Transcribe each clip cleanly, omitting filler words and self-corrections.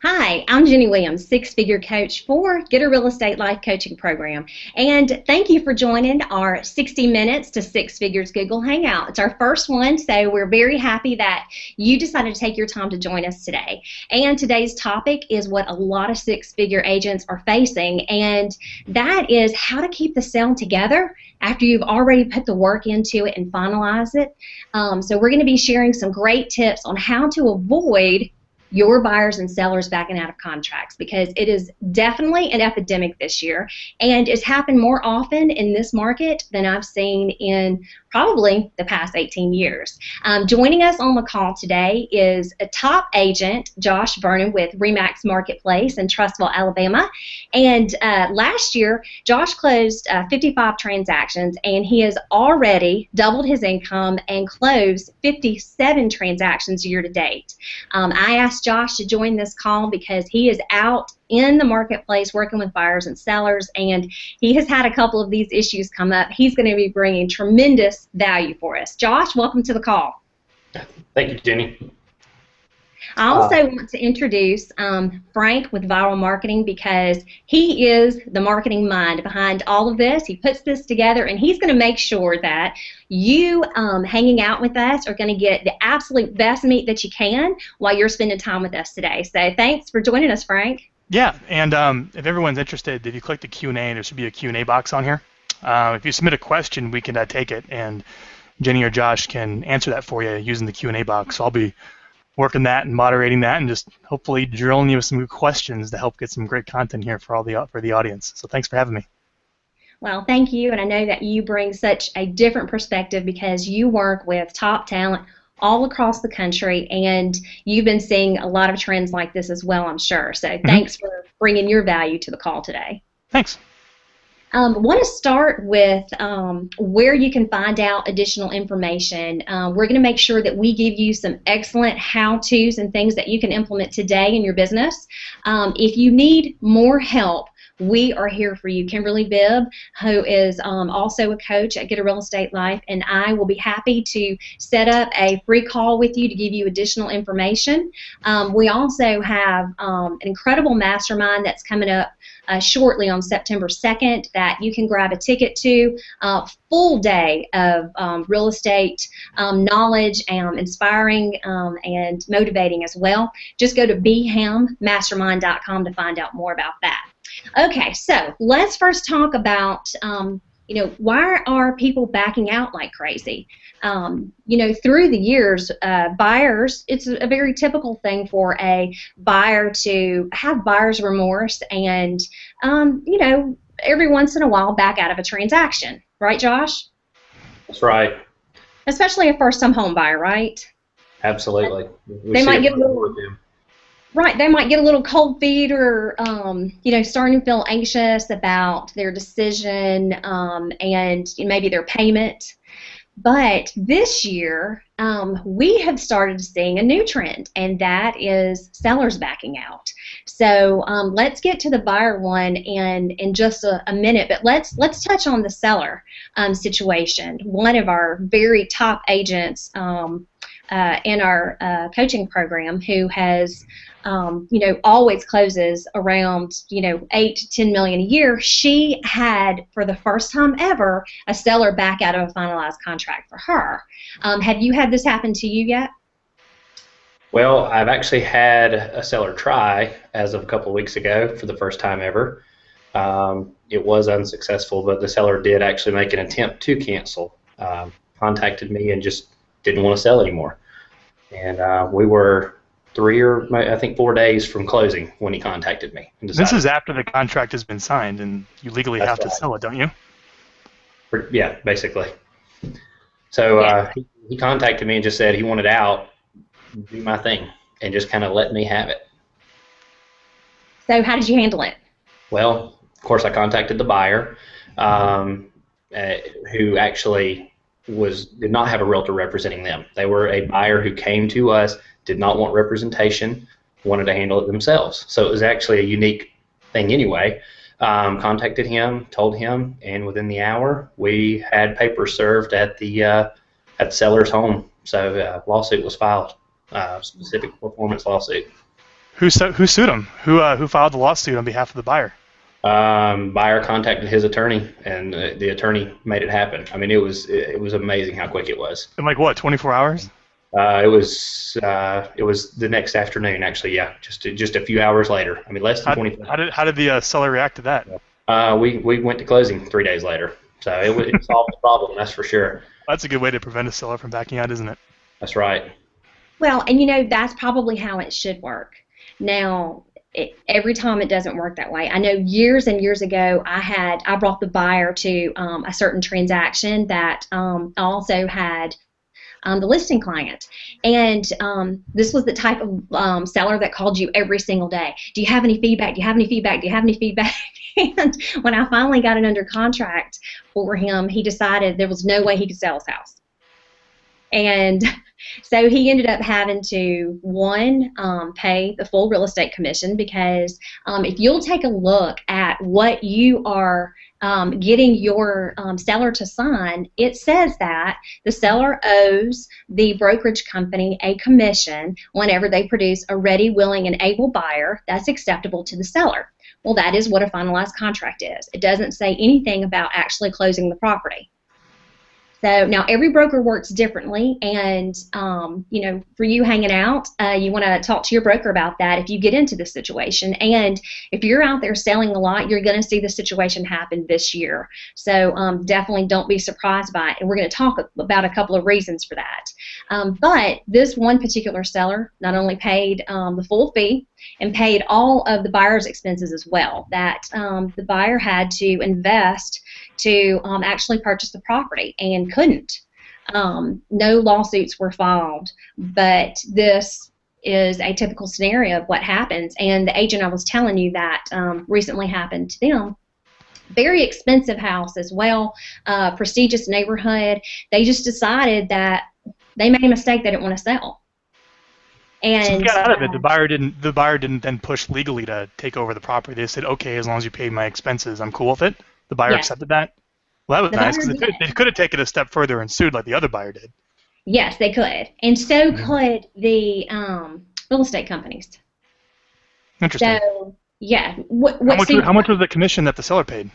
Hi, I'm Jenny Williams, six-figure coach for Get a Real Estate Life Coaching Program. And thank you for joining our 60 Minutes to Six Figures Google Hangout. It's our first one, so we're very happy that you decided to take your time to join us today. And today's topic is what a lot of six-figure agents are facing, and that is how to keep the sale together after you've already put the work into it and finalize it. So we're going to be sharing some great tips on how to avoid your buyers and sellers backing out of contracts, because it is definitely an epidemic this year, and it's happened more often in this market than I've seen in probably the past 18 years. Joining us on the call today is a top agent, Josh Vernon with Remax Marketplace in Trussville, Alabama. And last year, Josh closed 55 transactions, and he has already doubled his income and closed 57 transactions year to date. I asked Josh to join this call because he is out in the marketplace working with buyers and sellers, and he has had a couple of these issues come up. He's going to be bringing tremendous value for us. Josh, welcome to the call. Thank you, Jenny. I also want to introduce Frank with Viral Marketing, because he is the marketing mind behind all of this. He puts this together, and he's going to make sure that you hanging out with us are going to get the absolute best meat that you can while you're spending time with us today. So thanks for joining us, Frank. Yeah, and if everyone's interested, if you click the Q&A, there should be a Q&A box on here. If you submit a question, we can take it, and Jenny or Josh can answer that for you using the Q&A box. So I'll be working that and moderating that, and just hopefully drilling you with some good questions to help get some great content here for the audience. So thanks for having me. Well, thank you, and I know that you bring such a different perspective because you work with top talent all across the country, and you've been seeing a lot of trends like this as well, I'm sure. So thanks for bringing your value to the call today. Thanks. I want to start with where you can find out additional information. We're going to make sure that we give you some excellent how-tos and things that you can implement today in your business. If you need more help, we are here for you. Kimberly Bibb, who is also a coach at Get a Real Estate Life, and I will be happy to set up a free call with you to give you additional information. We also have an incredible mastermind that's coming up shortly on September 2nd that you can grab a ticket to. Full day of real estate knowledge, and inspiring and motivating as well. Just go to bhammastermind.com to find out more about that. Okay, so let's first talk about, why are people backing out like crazy? Through the years, buyers, it's a very typical thing for a buyer to have buyer's remorse and, every once in a while back out of a transaction. Right, Josh? That's right. Especially a first-time home buyer, right? Absolutely. They might get a little... Right, they might get a little cold feet, or starting to feel anxious about their decision and maybe their payment. But this year, we have started seeing a new trend, and that is sellers backing out. So let's get to the buyer one in just a minute, but let's touch on the seller situation. One of our very top agents in our coaching program, who has always closes around 8 to 10 million a year. She had, for the first time ever, a seller back out of a finalized contract for her. Have you had this happen to you yet? Well, I've actually had a seller try as of a couple of weeks ago for the first time ever. It was unsuccessful, but the seller did actually make an attempt to cancel. Contacted me and just didn't want to sell anymore. And we were 3 or I think 4 days from closing when he contacted me. This is after the contract has been signed, and you legally have to sell it, don't you? Yeah, basically. So he contacted me and just said he wanted out, do my thing, and just kind of let me have it. So how did you handle it? Well, of course, I contacted the buyer, who actually did not have a realtor representing them. They were a buyer who came to us, did not want representation, wanted to handle it themselves. So it was actually a unique thing anyway. Contacted him, told him, and within the hour we had papers served at the seller's home. So lawsuit was filed, specific performance lawsuit. Who sued him? Who filed the lawsuit on behalf of the buyer? Buyer contacted his attorney, and the attorney made it happen. I mean, it was amazing how quick it was. In like what, 24 hours? It was the next afternoon, actually. Yeah, just a few hours later. I mean, less than 24 hours. How did the seller react to that? We went to closing 3 days later, so it solved the problem. That's for sure. That's a good way to prevent a seller from backing out, isn't it? That's right. Well, and that's probably how it should work. Now, every time it doesn't work that way. I know years and years ago I brought the buyer to a certain transaction that also had the listing client. And this was the type of seller that called you every single day. Do you have any feedback? Do you have any feedback? Do you have any feedback? And when I finally got it under contract for him, he decided there was no way he could sell his house. And so he ended up having to, one, pay the full real estate commission, because if you'll take a look at what you are getting your seller to sign, it says that the seller owes the brokerage company a commission whenever they produce a ready, willing, and able buyer that's acceptable to the seller. Well, that is what a finalized contract is. It doesn't say anything about actually closing the property. So now every broker works differently, and for you hanging out, you want to talk to your broker about that if you get into this situation. And if you're out there selling a lot, you're going to see the situation happen this year. So definitely don't be surprised by it. And we're going to talk about a couple of reasons for that. But this one particular seller not only paid the full fee and paid all of the buyer's expenses as well, that the buyer had to invest to actually purchase the property and couldn't. No lawsuits were filed, but this is a typical scenario of what happens. And the agent I was telling you that recently happened to them, very expensive house as well, prestigious neighborhood. They just decided that they made a mistake they didn't want to sell. And so you got out of it. The buyer didn't then push legally to take over the property. They said, okay, as long as you pay my expenses, I'm cool with it. The buyer accepted that? Well, that was nice, because they could have taken it a step further and sued like the other buyer did. Yes, they could. And so could the real estate companies. Interesting. So, yeah. How much was the commission that the seller paid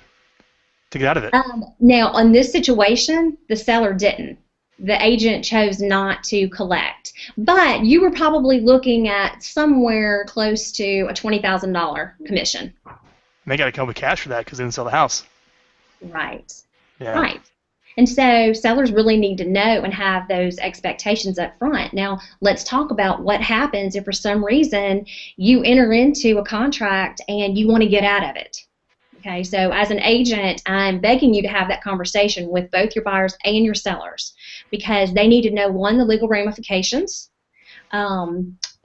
to get out of it? Now, on this situation, the seller didn't. The agent chose not to collect. But you were probably looking at somewhere close to a $20,000 commission. And they got to come with cash for that because they didn't sell the house. Right. Yeah. Right. And so sellers really need to know and have those expectations up front. Now, let's talk about what happens if for some reason you enter into a contract and you want to get out of it. Okay, so as an agent, I'm begging you to have that conversation with both your buyers and your sellers, because they need to know, one, the legal ramifications.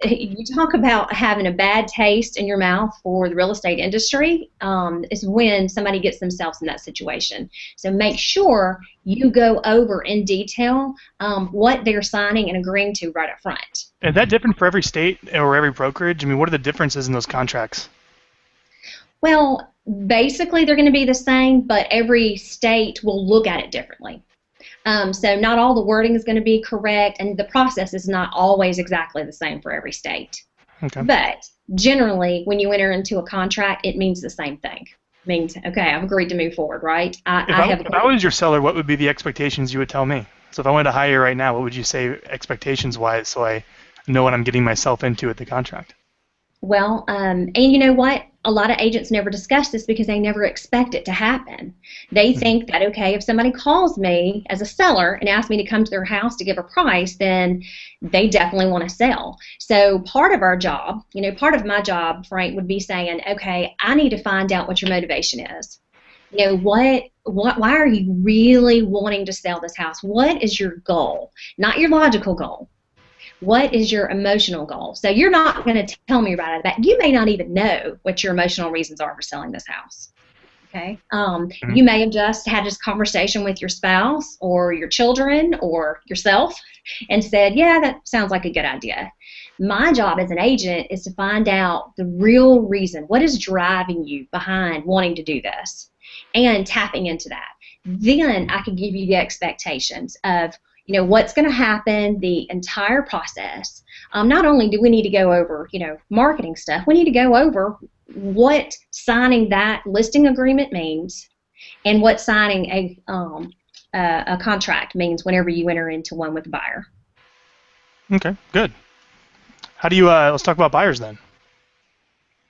You talk about having a bad taste in your mouth for the real estate industry is when somebody gets themselves in that situation. So make sure you go over in detail what they're signing and agreeing to right up front. Is that different for every state or every brokerage? I mean, what are the differences in those contracts? Well, basically they're going to be the same, but every state will look at it differently. So not all the wording is going to be correct, and the process is not always exactly the same for every state. Okay. But generally, when you enter into a contract, it means the same thing. It means, okay, I've agreed to move forward, right? If I was your seller, what would be the expectations you would tell me? So if I wanted to hire you right now, what would you say expectations-wise so I know what I'm getting myself into at the contract? Well, and you know what? A lot of agents never discuss this because they never expect it to happen. They think that, okay, if somebody calls me as a seller and asks me to come to their house to give a price, then they definitely want to sell. So part of our job, part of my job, Frank, would be saying, okay, I need to find out what your motivation is. Why are you really wanting to sell this house? What is your goal? Not your logical goal. What is your emotional goal? So you're not going to tell me right out of that. You may not even know what your emotional reasons are for selling this house. Okay? You may have just had this conversation with your spouse or your children or yourself and said, yeah, that sounds like a good idea. My job as an agent is to find out the real reason. What is driving you behind wanting to do this? And tapping into that. Then I can give you the expectations of, what's going to happen, the entire process. Not only do we need to go over, marketing stuff, we need to go over what signing that listing agreement means and what signing a contract means whenever you enter into one with a buyer. Okay, good. How do you, let's talk about buyers then.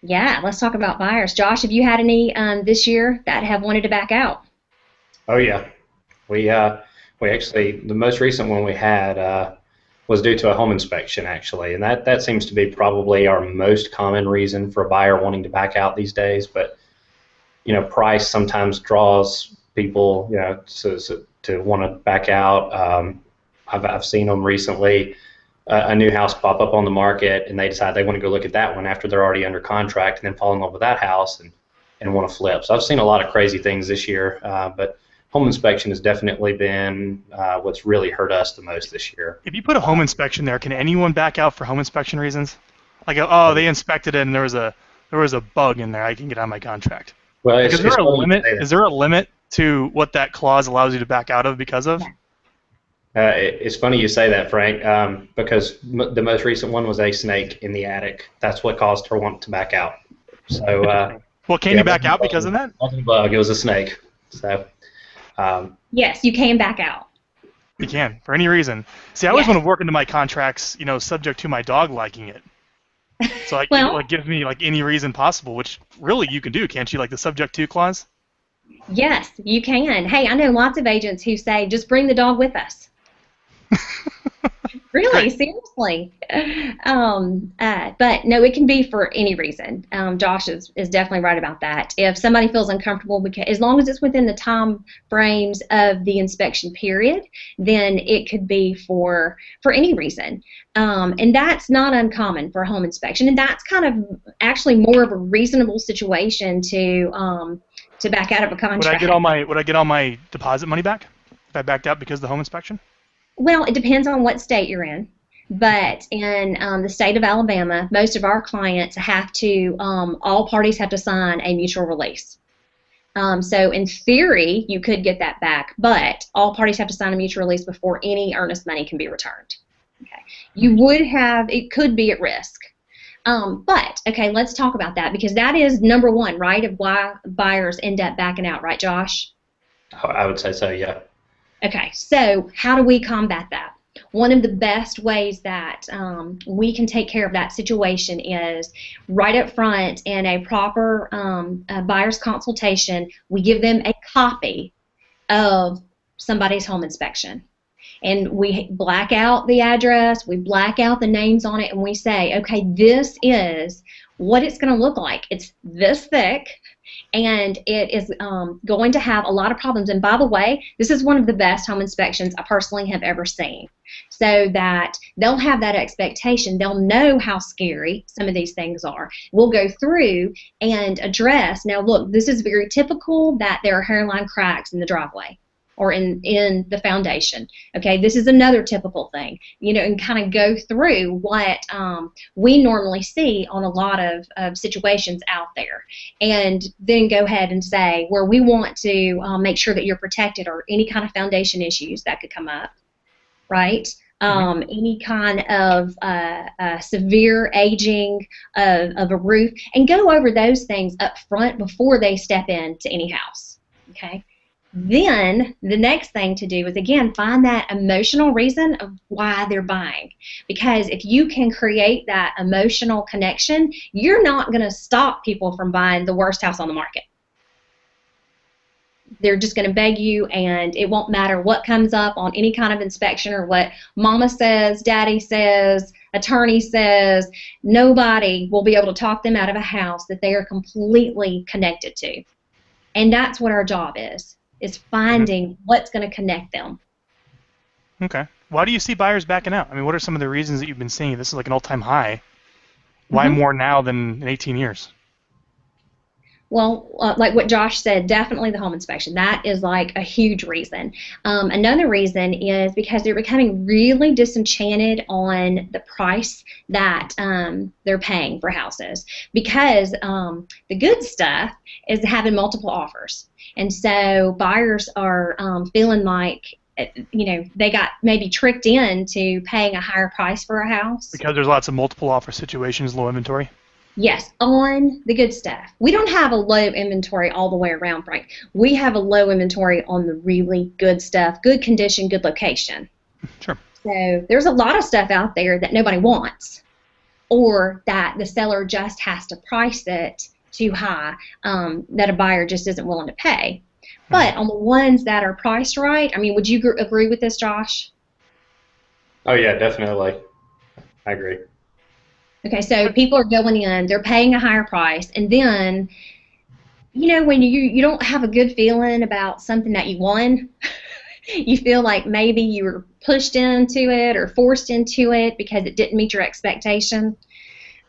Yeah, let's talk about buyers. Josh, have you had any this year that have wanted to back out? Oh yeah, we actually, the most recent one we had was due to a home inspection actually, and that seems to be probably our most common reason for a buyer wanting to back out these days. But price sometimes draws people to want to back out. I've seen them recently. A new house pop up on the market, and they decide they want to go look at that one after they're already under contract, and then fall in love with that house and want to flip. So I've seen a lot of crazy things this year, but home inspection has definitely been what's really hurt us the most this year. If you put a home inspection there, can anyone back out for home inspection reasons? Like, oh, they inspected it and there was a bug in there, I can get on my contract. Well, is there a limit? Is there a limit to what that clause allows you to back out of because of? It's funny you say that, Frank, because the most recent one was a snake in the attic. That's what caused her want to back out. So, well, can you back out because of that? It wasn't a bug; it was a snake. So, yes, you can back out. You can for any reason. See, I always want to work into my contracts, subject to my dog liking it. So, it gives me any reason possible, which really you can do, can't you? Like the subject to clause. Yes, you can. Hey, I know lots of agents who say, just bring the dog with us. Really, seriously. But no, it can be for any reason. Josh is definitely right about that. If somebody feels uncomfortable, as long as it's within the time frames of the inspection period, then it could be for any reason. And that's not uncommon for a home inspection. And that's kind of actually more of a reasonable situation to back out of a contract. Would I get all my deposit money back if I backed out because of the home inspection? Well, it depends on what state you're in. But in the state of Alabama, most of our clients have to, all parties have to sign a mutual release. So in theory, you could get that back, but all parties have to sign a mutual release before any earnest money can be returned. Okay. It could be at risk. But, okay, let's talk about that because that is number one, right, of why buyers end up backing out, right, Josh? I would say so, yeah. Okay, so how do we combat that? One of the best ways that we can take care of that situation is right up front in a proper buyer's consultation, we give them a copy of somebody's home inspection. And we black out the address, we black out the names on it, and we say, okay, this is what it's going to look like. It's this thick, and it is going to have a lot of problems. And by the way, this is one of the best home inspections I personally have ever seen. So that they'll have that expectation. They'll know how scary some of these things are. We'll go through and address, now look, this is very typical that there are hairline cracks in the driveway or in the foundation. Okay, this is another typical thing, and kind of go through what we normally see on a lot of situations out there, and then go ahead and say where we want to make sure that you're protected or any kind of foundation issues that could come up, right? Any kind of severe aging of a roof, and go over those things up front before they step into any house, okay? Then the next thing to do is, again, find that emotional reason of why they're buying. Because if you can create that emotional connection, you're not going to stop people from buying the worst house on the market. They're just going to beg you, and it won't matter what comes up on any kind of inspection or what mama says, daddy says, attorney says. Nobody will be able to talk them out of a house that they are completely connected to. And that's what our job is finding what's going to connect them. Okay. Why do you see buyers backing out? I mean, what are some of the reasons that you've been seeing? This is like an all-time high. Why more now than in 18 years? Well, like what Josh said, definitely the home inspection. That is like a huge reason. Another reason is because they're becoming really disenchanted on the price that they're paying for houses, because the good stuff is having multiple offers. And so buyers are feeling like they got maybe tricked into paying a higher price for a house. Because there's lots of multiple offer situations, low inventory? Yes, on the good stuff. We don't have a low inventory all the way around, Frank. We have a low inventory on the really good stuff, good condition, good location. Sure. So there's a lot of stuff out there that nobody wants, or that the seller just has to price it too high, that a buyer just isn't willing to pay. But on the ones that are priced right, I mean, would you agree with this, Josh? Oh, yeah, definitely. I agree. Okay, so people are going in, they're paying a higher price, and then, when you don't have a good feeling about something that you won, you feel like maybe you were pushed into it or forced into it because it didn't meet your expectation.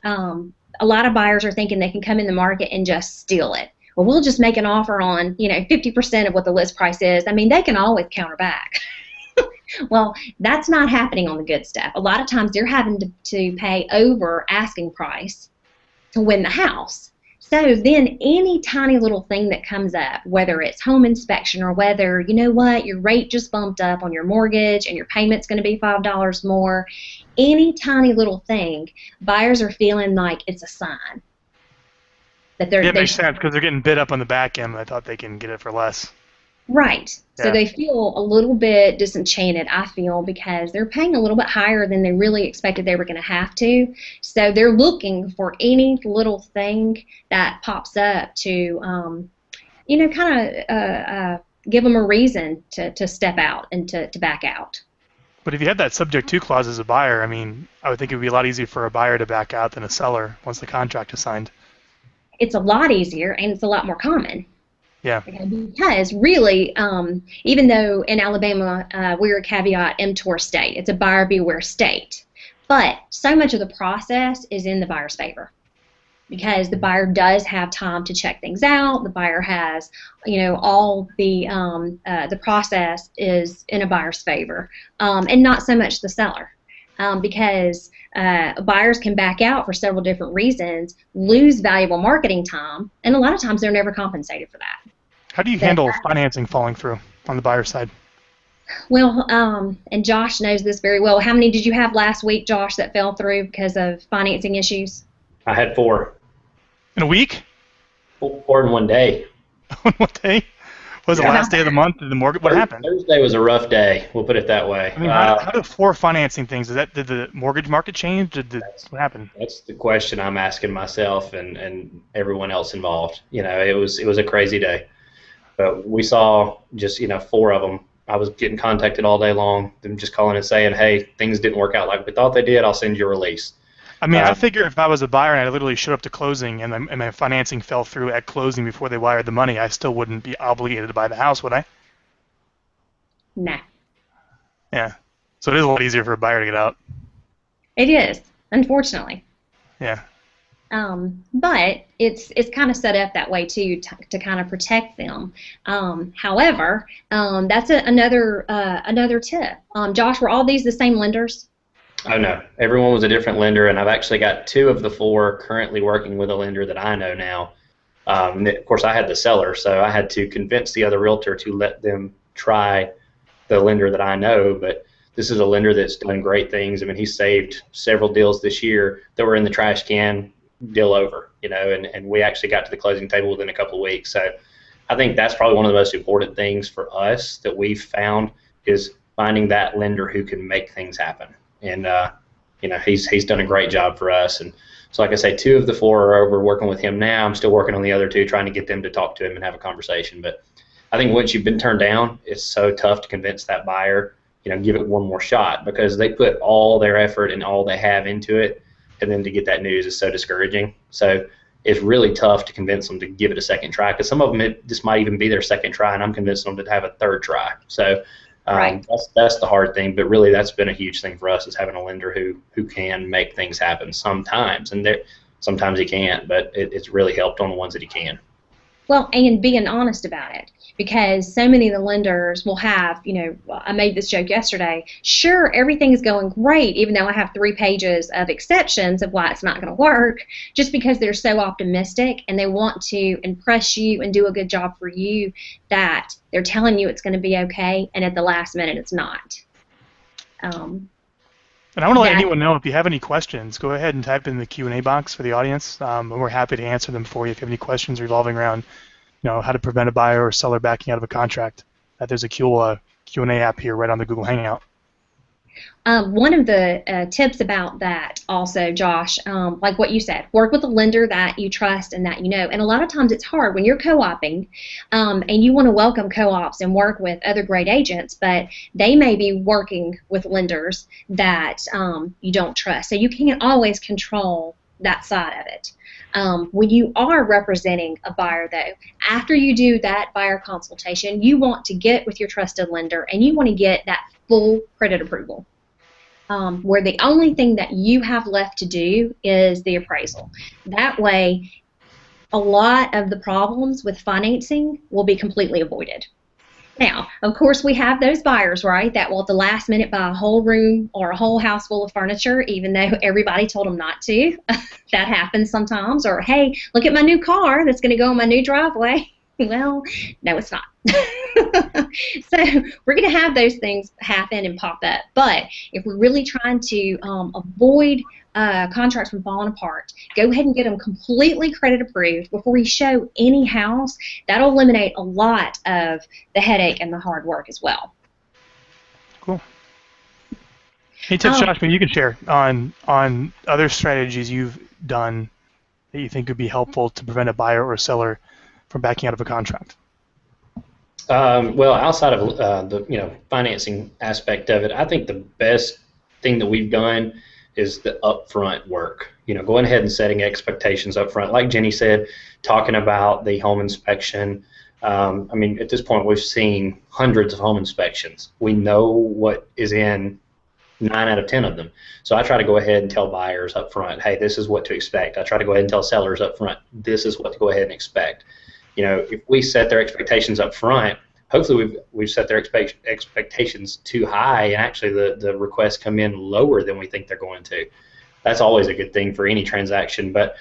A lot of buyers are thinking they can come in the market and just steal it. Well, we'll just make an offer on, 50% of what the list price is. I mean, they can always counter back. Well, that's not happening on the good stuff. A lot of times they're having to pay over asking price to win the house. So then any tiny little thing that comes up, whether it's home inspection or whether, your rate just bumped up on your mortgage and your payment's going to be $5 more, any tiny little thing, buyers are feeling like it's a sign. That it makes sense because they're getting bid up on the back end. I thought they can get it for less. Right. Yeah. So they feel a little bit disenchanted, I feel, because they're paying a little bit higher than they really expected they were going to have to. So they're looking for any little thing that pops up to, kind of give them a reason to step out and to back out. But if you had that subject to clause as a buyer, I mean, I would think it would be a lot easier for a buyer to back out than a seller once the contract is signed. It's a lot easier and it's a lot more common. Yeah. Because really, even though in Alabama we're a caveat emptor state, it's a buyer beware state, but so much of the process is in the buyer's favor because the buyer does have time to check things out. The buyer has, all the process is in a buyer's favor, and not so much the seller, because buyers can back out for several different reasons, lose valuable marketing time, and a lot of times they're never compensated for that. How do you handle financing falling through on the buyer side? Well, and Josh knows this very well. How many did you have last week, Josh, that fell through because of financing issues? I had 4. In a week? 4 in one day. On one day? Was it the last day of the month? Did the mortgage? What happened? Thursday was a rough day. We'll put it that way. I mean, how do 4 financing things? Did the mortgage market change? What happened? That's the question I'm asking myself and everyone else involved. It was a crazy day. But we saw just 4 of them. I was getting contacted all day long, them just calling and saying, hey, things didn't work out like we thought they did. I'll send you a release. I mean, I figure if I was a buyer and I literally showed up to closing and my financing fell through at closing before they wired the money, I still wouldn't be obligated to buy the house, would I? No. Yeah. So it is a lot easier for a buyer to get out. It is, unfortunately. Yeah. But it's kind of set up that way too to kind of protect them. However, that's another tip. Josh, were all these the same lenders? Oh no, everyone was a different lender, and I've actually got 2 of the 4 currently working with a lender that I know now. And of course, I had the seller, so I had to convince the other realtor to let them try the lender that I know. But this is a lender that's done great things. I mean, he saved several deals this year that were in the trash can, deal over, and we actually got to the closing table within a couple of weeks. So I think that's probably one of the most important things for us that we've found is finding that lender who can make things happen. And he's done a great job for us. And so, like I say, 2 of the 4 are over working with him now. I'm still working on the other 2, trying to get them to talk to him and have a conversation. But I think once you've been turned down, it's so tough to convince that buyer, give it one more shot because they put all their effort and all they have into it, and then to get that news is so discouraging. So it's really tough to convince them to give it a second try because some of them this might even be their second try, and I'm convincing them to have a third try. So Right. That's the hard thing, but really that's been a huge thing for us is having a lender who can make things happen sometimes, and sometimes he can't, but it's really helped on the ones that he can. Well, and being honest about it, because so many of the lenders will have, I made this joke yesterday. Sure, everything is going great, even though I have 3 pages of exceptions of why it's not going to work, just because they're so optimistic and they want to impress you and do a good job for you that they're telling you it's going to be okay, and at the last minute it's not. And I want to let anyone know, if you have any questions, go ahead and type in the Q&A box for the audience. And we're happy to answer them for you if you have any questions revolving around, how to prevent a buyer or seller backing out of a contract. There's a Q&A app here right on the Google Hangout. One of the tips about that also, Josh, like what you said, work with a lender that you trust and that you know. And a lot of times it's hard when you're co-oping and you want to welcome co-ops and work with other great agents, but they may be working with lenders that you don't trust. So you can't always control that side of it. When you are representing a buyer, though, after you do that buyer consultation, you want to get with your trusted lender and you want to get that full credit approval, where the only thing that you have left to do is the appraisal. That way, a lot of the problems with financing will be completely avoided. Now, of course, we have those buyers, right, that will at the last minute buy a whole room or a whole house full of furniture, even though everybody told them not to. That happens sometimes. Or, hey, look at my new car that's going to go in my new driveway. Well, no, it's not. So we're going to have those things happen and pop up. But if we're really trying to avoid contracts from falling apart, go ahead and get them completely credit approved before you show any house. That'll eliminate a lot of the headache and the hard work as well. Cool. Any tips, Josh, maybe you can share on other strategies you've done that you think would be helpful to prevent a buyer or seller from backing out of a contract? Well, outside of the financing aspect of it, I think the best thing that we've done is the upfront work. Going ahead and setting expectations up front. Like Jenny said, talking about the home inspection. I mean, at this point, we've seen hundreds of home inspections. We know what is in 9 out of 10 of them. So I try to go ahead and tell buyers up front, hey, this is what to expect. I try to go ahead and tell sellers up front, this is what to go ahead and expect. If we set their expectations up front, hopefully we've set their expectations too high, and actually the requests come in lower than we think they're going to. That's always a good thing for any transaction, but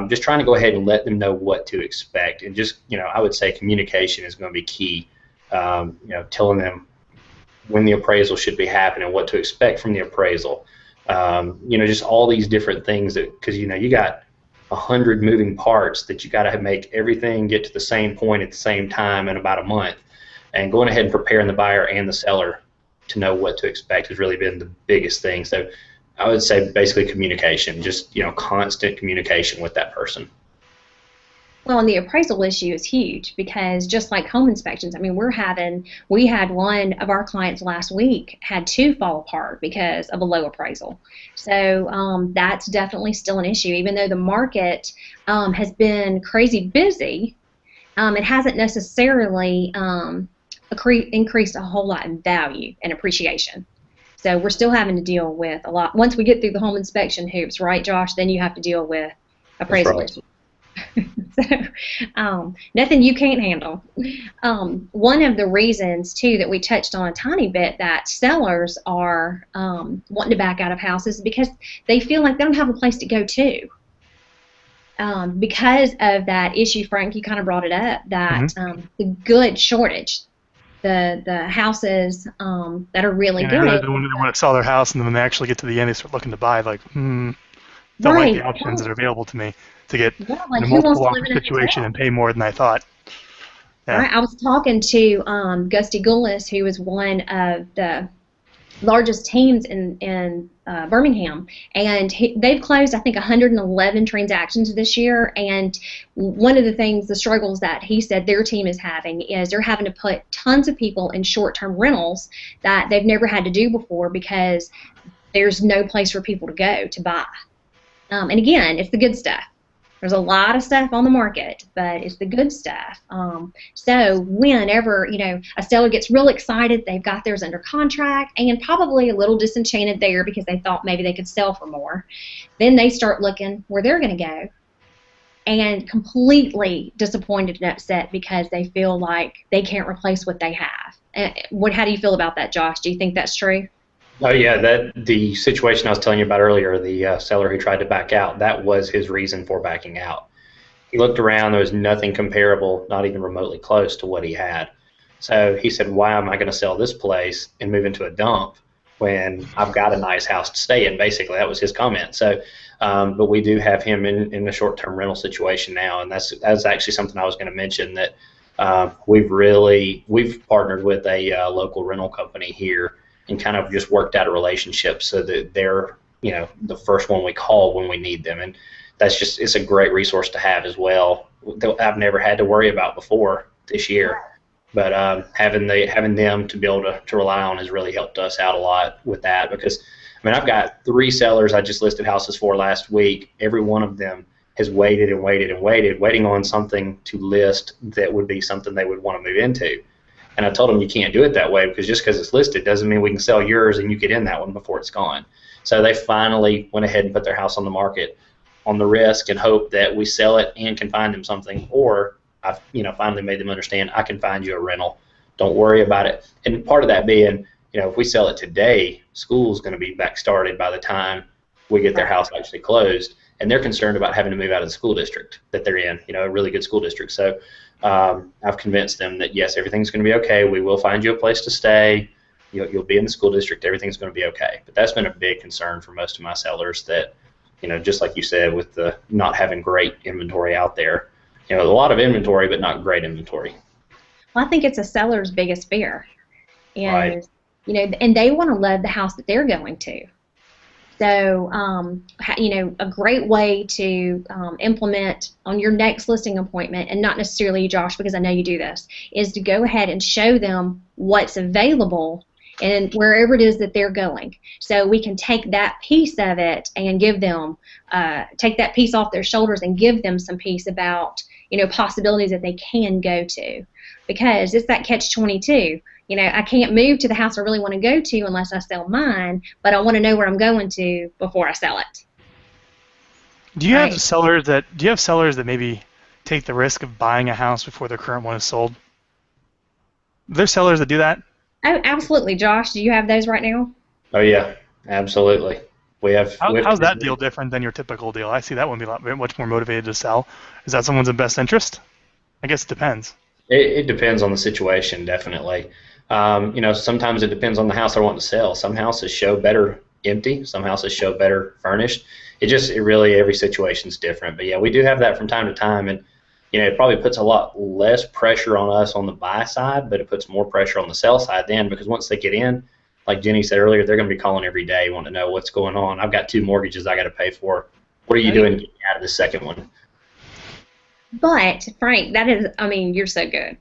just trying to go ahead and let them know what to expect, and just I would say communication is going to be key. Telling them when the appraisal should be happening, what to expect from the appraisal. Just all these different things because you got 100 moving parts that you got to make everything get to the same point at the same time in about a month. And going ahead and preparing the buyer and the seller to know what to expect has really been the biggest thing. So I would say basically communication, just constant communication with that person. Well, and the appraisal issue is huge because just like home inspections, I mean, we had one of our clients last week had 2 fall apart because of a low appraisal. So that's definitely still an issue. Even though the market has been crazy busy, it hasn't necessarily increased a whole lot in value and appreciation. So we're still having to deal with a lot. Once we get through the home inspection hoops, right, Josh, then you have to deal with appraisal issues. So nothing you can't handle. One of the reasons, too, that we touched on a tiny bit that sellers are wanting to back out of houses is because they feel like they don't have a place to go to. Because of that issue, Frank, you kind of brought it up, that the good shortage, the houses that are really good. They want to sell their house, and then when they actually get to the end, they start looking to buy, like, don't like the options that are available to me to get in a multiple offer situation and pay more than I thought. Yeah. Right. I was talking to Gusty Gullis, who is one of the largest teams in Birmingham, and they've closed, I think, 111 transactions this year. And one of the struggles that he said their team is having is they're having to put tons of people in short-term rentals that they've never had to do before because there's no place for people to go to buy. And again, it's the good stuff. There's a lot of stuff on the market, but it's the good stuff. So whenever a seller gets real excited, they've got theirs under contract, and probably a little disenchanted there because they thought maybe they could sell for more, then they start looking where they're going to go. and completely disappointed and upset because they feel like they can't replace what they have. How do you feel about that, Josh? Do you think that's true? Oh yeah, the situation I was telling you about earlier, the seller who tried to back out, that was his reason for backing out. He looked around, there was nothing comparable, not even remotely close to what he had. So he said, why am I going to sell this place and move into a dump when I've got a nice house to stay in? Basically, that was his comment. So, but we do have him in a short-term rental situation now, and that's actually something I was going to mention, that we've partnered with a local rental company here and kind of just worked out a relationship so that they're the first one we call when we need them, and it's a great resource to have as well. I've never had to worry about before this year, but having them to be able to rely on has really helped us out a lot with that, because I mean, I've got 3 sellers I just listed houses for last week. Every one of them has waited and waited and waited, waiting on something to list that would be something they would want to move into. And I told them you can't do it that way, because just because it's listed doesn't mean we can sell yours and you get in that one before it's gone. So they finally went ahead and put their house on the market on the risk and hope that we sell it and can find them something, or I've finally made them understand I can find you a rental. Don't worry about it. And part of that being, if we sell it today, school's going to be back started by the time we get their house actually closed, and they're concerned about having to move out of the school district that they're in, a really good school district. So I've convinced them that yes, everything's going to be okay. We will find you a place to stay. You'll be in the school district. Everything's going to be okay. But that's been a big concern for most of my sellers, that just like you said, with the not having great inventory out there, a lot of inventory but not great inventory. Well, I think it's a seller's biggest fear, and right. And they want to love the house that they're going to. So, a great way to implement on your next listing appointment, and not necessarily you, Josh, because I know you do this, is to go ahead and show them what's available and wherever it is that they're going. So we can take that piece of it and give them, take that piece off their shoulders and give them some piece about, possibilities that they can go to. Because it's that catch-22. I can't move to the house I really want to go to unless I sell mine, but I want to know where I'm going to before I sell it. Do you have sellers that maybe take the risk of buying a house before their current one is sold? Are there sellers that do that? Oh, absolutely. Josh, do you have those right now? Oh yeah, absolutely. How's that deal different than your typical deal? I see that one be much more motivated to sell. Is that someone's in best interest? I guess it depends. It depends on the situation, definitely. Sometimes it depends on the house I want to sell. Some houses show better empty. Some houses show better furnished. It really, every situation's different. But yeah, we do have that from time to time, and it probably puts a lot less pressure on us on the buy side, but it puts more pressure on the sell side then, because once they get in, like Jenny said earlier, they're going to be calling every day, wanting to know what's going on. I've got 2 mortgages I got to pay for. What are you doing to get out of the second one? But, Frank, you're so good.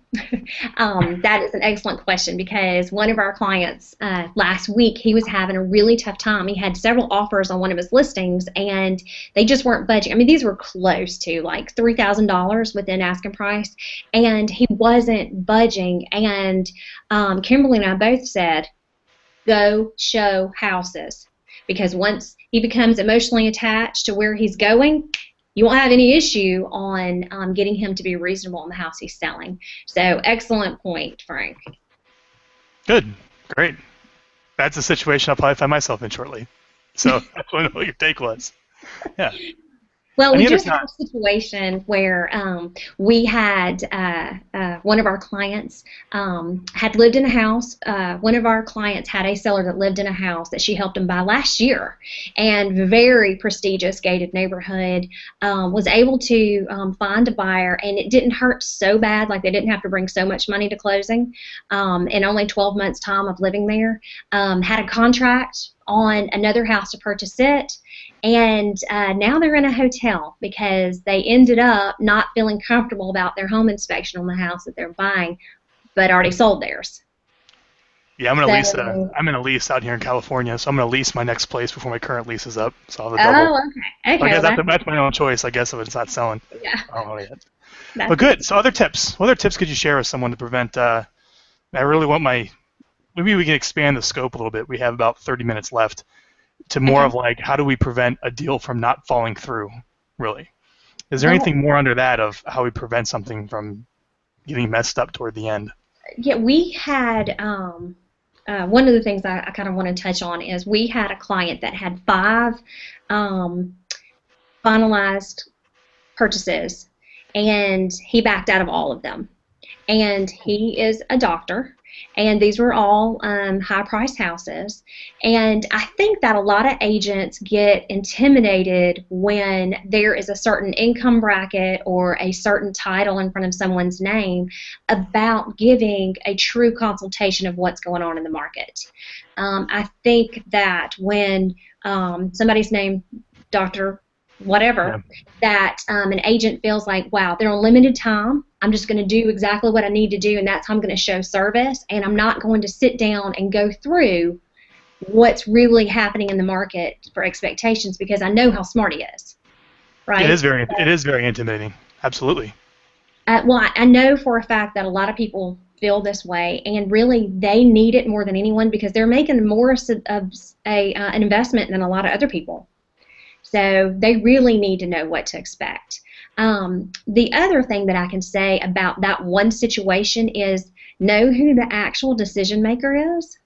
That is an excellent question, because one of our clients last week, he was having a really tough time. He had several offers on one of his listings, and they just weren't budging. These were close to like $3,000 within asking price, and he wasn't budging. And Kimberly and I both said, go show houses, because once he becomes emotionally attached to where he's going, you won't have any issue on getting him to be reasonable in the house he's selling. So, excellent point, Frank. Good. Great. That's a situation I'll probably find myself in shortly. So, I want to know what your take was. Yeah. Well, we just had a situation where we had one of our clients had lived in a house. One of our clients had a seller that lived in a house that she helped him buy last year, and very prestigious gated neighborhood. Was able to find a buyer, and it didn't hurt so bad. Like, they didn't have to bring so much money to closing. In only 12 months' time of living there, had a contract on another house to purchase it. And now they're in a hotel because they ended up not feeling comfortable about their home inspection on the house that they're buying, but already sold theirs. Yeah, I'm in a lease out here in California, so I'm gonna lease my next place before my current lease is up. So I'll have a double. Oh, okay. I guess that's my own choice, I guess, if it's not selling. Yeah. I don't know yet. But good. So other tips. What other tips could you share with someone to prevent? I really want maybe we can expand the scope a little bit. We have about 30 minutes left. To more of like, how do we prevent a deal from not falling through, really? Is there Well, anything more under that of how we prevent something from getting messed up toward the end? yeah, we had one of the things I kind of want to touch on is we had a client that had 5 um, finalized purchases, and he backed out of all of them. And he is a doctor, and these were all high-priced houses. And I think that a lot of agents get intimidated when there is a certain income bracket or a certain title in front of someone's name about giving a true consultation of what's going on in the market. I think that when somebody's named Dr. Yeah. whatever, that an agent feels like, wow, they're on limited time. I'm just going to do exactly what I need to do, and that's how I'm going to show service, and I'm not going to sit down and go through what's really happening in the market for expectations because I know how smart he is, right? It is very intimidating. Absolutely. Well, I know for a fact that a lot of people feel this way, and really they need it more than anyone because they're making more of an investment than a lot of other people. So they really need to know what to expect. The other thing that I can say about that one situation is know who the actual decision maker is,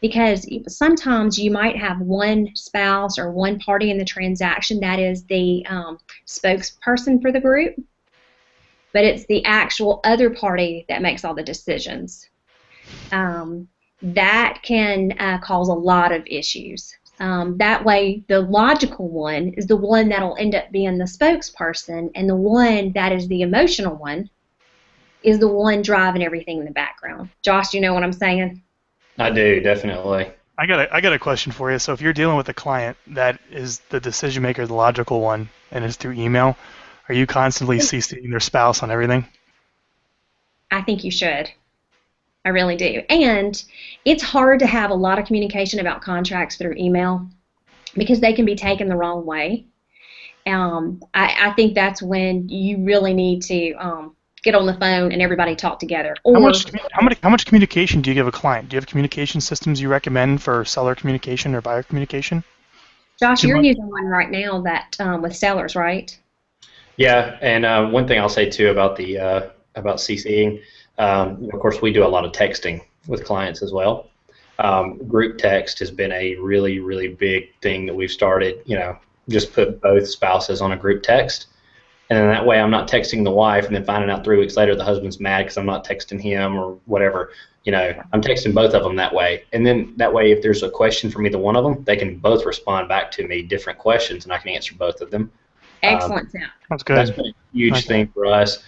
because sometimes you might have one spouse or one party in the transaction that is the spokesperson for the group, but it's the actual other party that makes all the decisions. That can cause a lot of issues. That way, the logical one is the one that'll end up being the spokesperson, and the one that is the emotional one is the one driving everything in the background. Josh, you know what I'm saying? I do, definitely. I got a question for you. So if you're dealing with a client that is the decision maker, the logical one, and it's through email, are you constantly CCing their spouse on everything? I think you should. I really do. And it's hard to have a lot of communication about contracts through email because they can be taken the wrong way. I think that's when you really need to get on the phone and everybody talk together. Or How much communication do you give a client? Do you have communication systems you recommend for seller communication or buyer communication? Josh, Too you're much? using one right now that with sellers, right? Yeah, and one thing I'll say too about the about CCing, of course, we do a lot of texting with clients as well. Group text has been a really, really big thing that we've started. Just put both spouses on a group text, and then that way I'm not texting the wife and then finding out 3 weeks later the husband's mad because I'm not texting him or whatever. I'm texting both of them that way, and then that way if there's a question from either one of them, they can both respond back to me different questions, and I can answer both of them. Excellent tip. That's good. That's been a huge thing for us,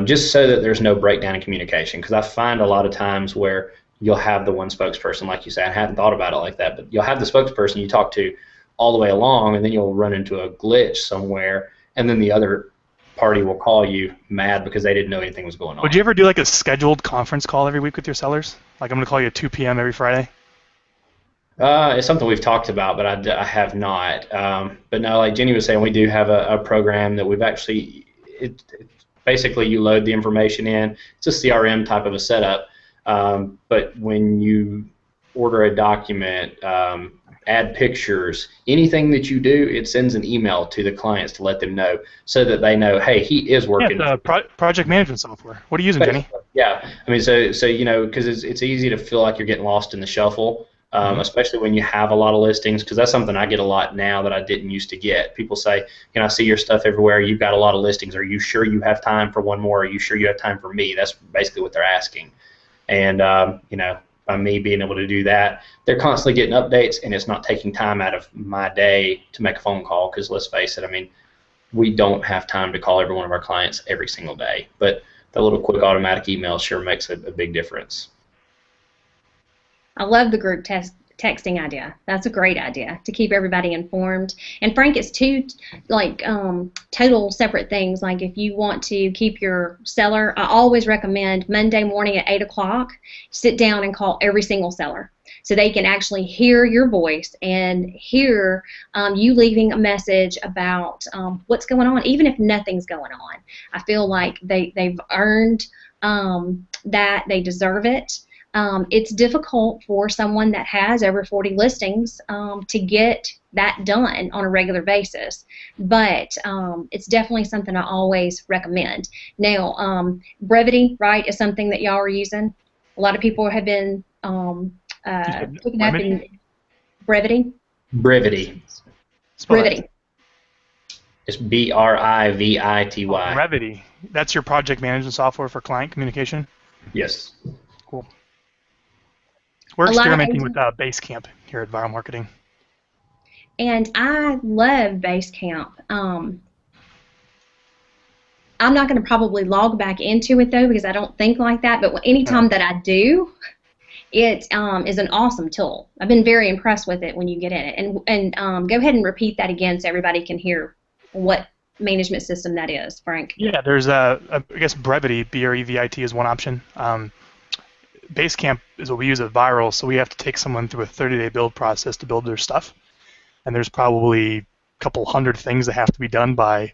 just so that there's no breakdown in communication. Because I find a lot of times where you'll have the one spokesperson, like you said, I hadn't thought about it like that, but you'll have the spokesperson you talk to all the way along, and then you'll run into a glitch somewhere, and then the other party will call you mad because they didn't know anything was going on. Would you ever do like a scheduled conference call every week with your sellers? Like I'm going to call you at 2 p.m. every Friday? It's something we've talked about, but I have not. But no, like Jenny was saying, we do have a program that we've actually, basically you load the information in. It's a CRM type of a setup. But when you order a document, add pictures, anything that you do, it sends an email to the clients to let them know so that they know, hey, he is working. Yeah, project management software. What are you using, Jenny? Yeah, I mean, so because it's easy to feel like you're getting lost in the shuffle. Especially when you have a lot of listings, because that's something I get a lot now that I didn't used to get. People say, I see your stuff everywhere. You've got a lot of listings. Are you sure you have time for one more? Are you sure you have time for me? That's basically what they're asking. And, by me being able to do that, they're constantly getting updates, and it's not taking time out of my day to make a phone call, because let's face it, I mean, we don't have time to call every one of our clients every single day. But the little quick automatic email sure makes a big difference. I love the group texting idea. That's a great idea to keep everybody informed. And Frank, it's two total separate things. Like if you want to keep your seller, I always recommend Monday morning at 8 o'clock, sit down and call every single seller so they can actually hear your voice and hear you leaving a message about what's going on, even if nothing's going on. I feel like they've earned that. They deserve it. It's difficult for someone that has over 40 listings to get that done on a regular basis, but it's definitely something I always recommend. Now, brevity, right, is something that y'all are using. A lot of people have been picking up in brevity. Brevity. Brevity. It's Brivity. Brevity. That's your project management software for client communication? Yes. Cool. We're experimenting with Basecamp here at Viral Marketing. And I love Basecamp. I'm not going to probably log back into it, though, because I don't think like that. But anytime that I do, it is an awesome tool. I've been very impressed with it when you get in it. And go ahead and repeat that again so everybody can hear what management system that is, Frank. Yeah, there's I guess Brevity, Brevit, is one option. Basecamp is what we use at Viral, so we have to take someone through a 30-day build process to build their stuff. And there's probably a couple hundred things that have to be done by,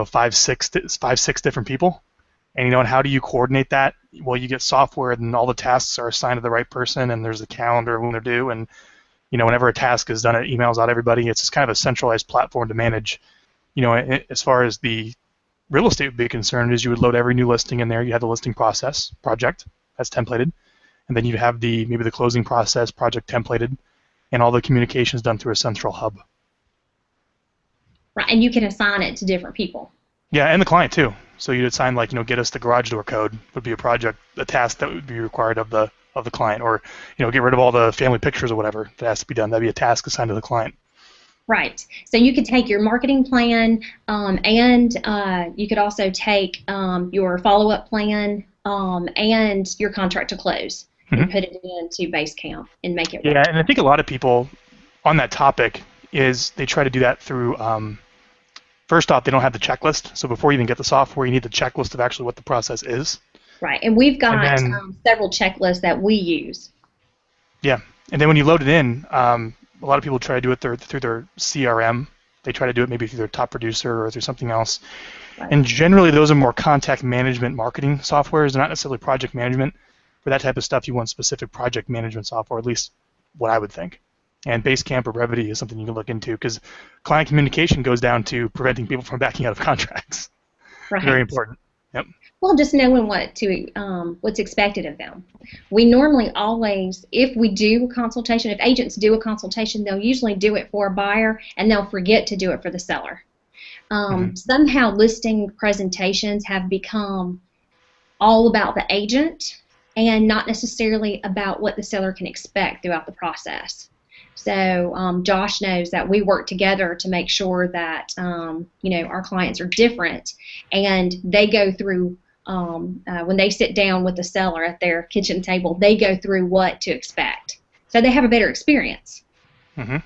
five, six different people. And and how do you coordinate that? Well, you get software, and all the tasks are assigned to the right person, and there's a calendar when they're due, and whenever a task is done, it emails out everybody. It's just kind of a centralized platform to manage. As far as the real estate would be concerned, is you would load every new listing in there. You have the listing process project that's templated, and then you have maybe the closing process project templated, and all the communications done through a central hub. Right, and you can assign it to different people. Yeah, and the client too. So you'd assign get us the garage door code would be a task that would be required of the client, or get rid of all the family pictures or whatever that has to be done. That'd be a task assigned to the client. Right. So you could take your marketing plan, and you could also take your follow-up plan and your contract to close, and put it into Basecamp and make it work. Yeah, and I think a lot of people on that topic is they try to do that through. First off, they don't have the checklist. So before you even get the software, you need the checklist of actually what the process is. Right, and we've got several checklists that we use. Yeah, and then when you load it in, a lot of people try to do it through their CRM. They try to do it maybe through their top producer or through something else. Right. And generally, those are more contact management marketing softwares. They're not necessarily project management. For that type of stuff, you want specific project management software, at least what I would think. And Basecamp or Brevity is something you can look into, because client communication goes down to preventing people from backing out of contracts. Right. Very important. Yep. Well, just knowing what's expected of them. We normally always, if we do a consultation, if agents do a consultation, they'll usually do it for a buyer, and they'll forget to do it for the seller. Somehow listing presentations have become all about the agent and not necessarily about what the seller can expect throughout the process. So Josh knows that we work together to make sure that our clients are different, and they go through when they sit down with the seller at their kitchen table, they go through what to expect, so they have a better experience. One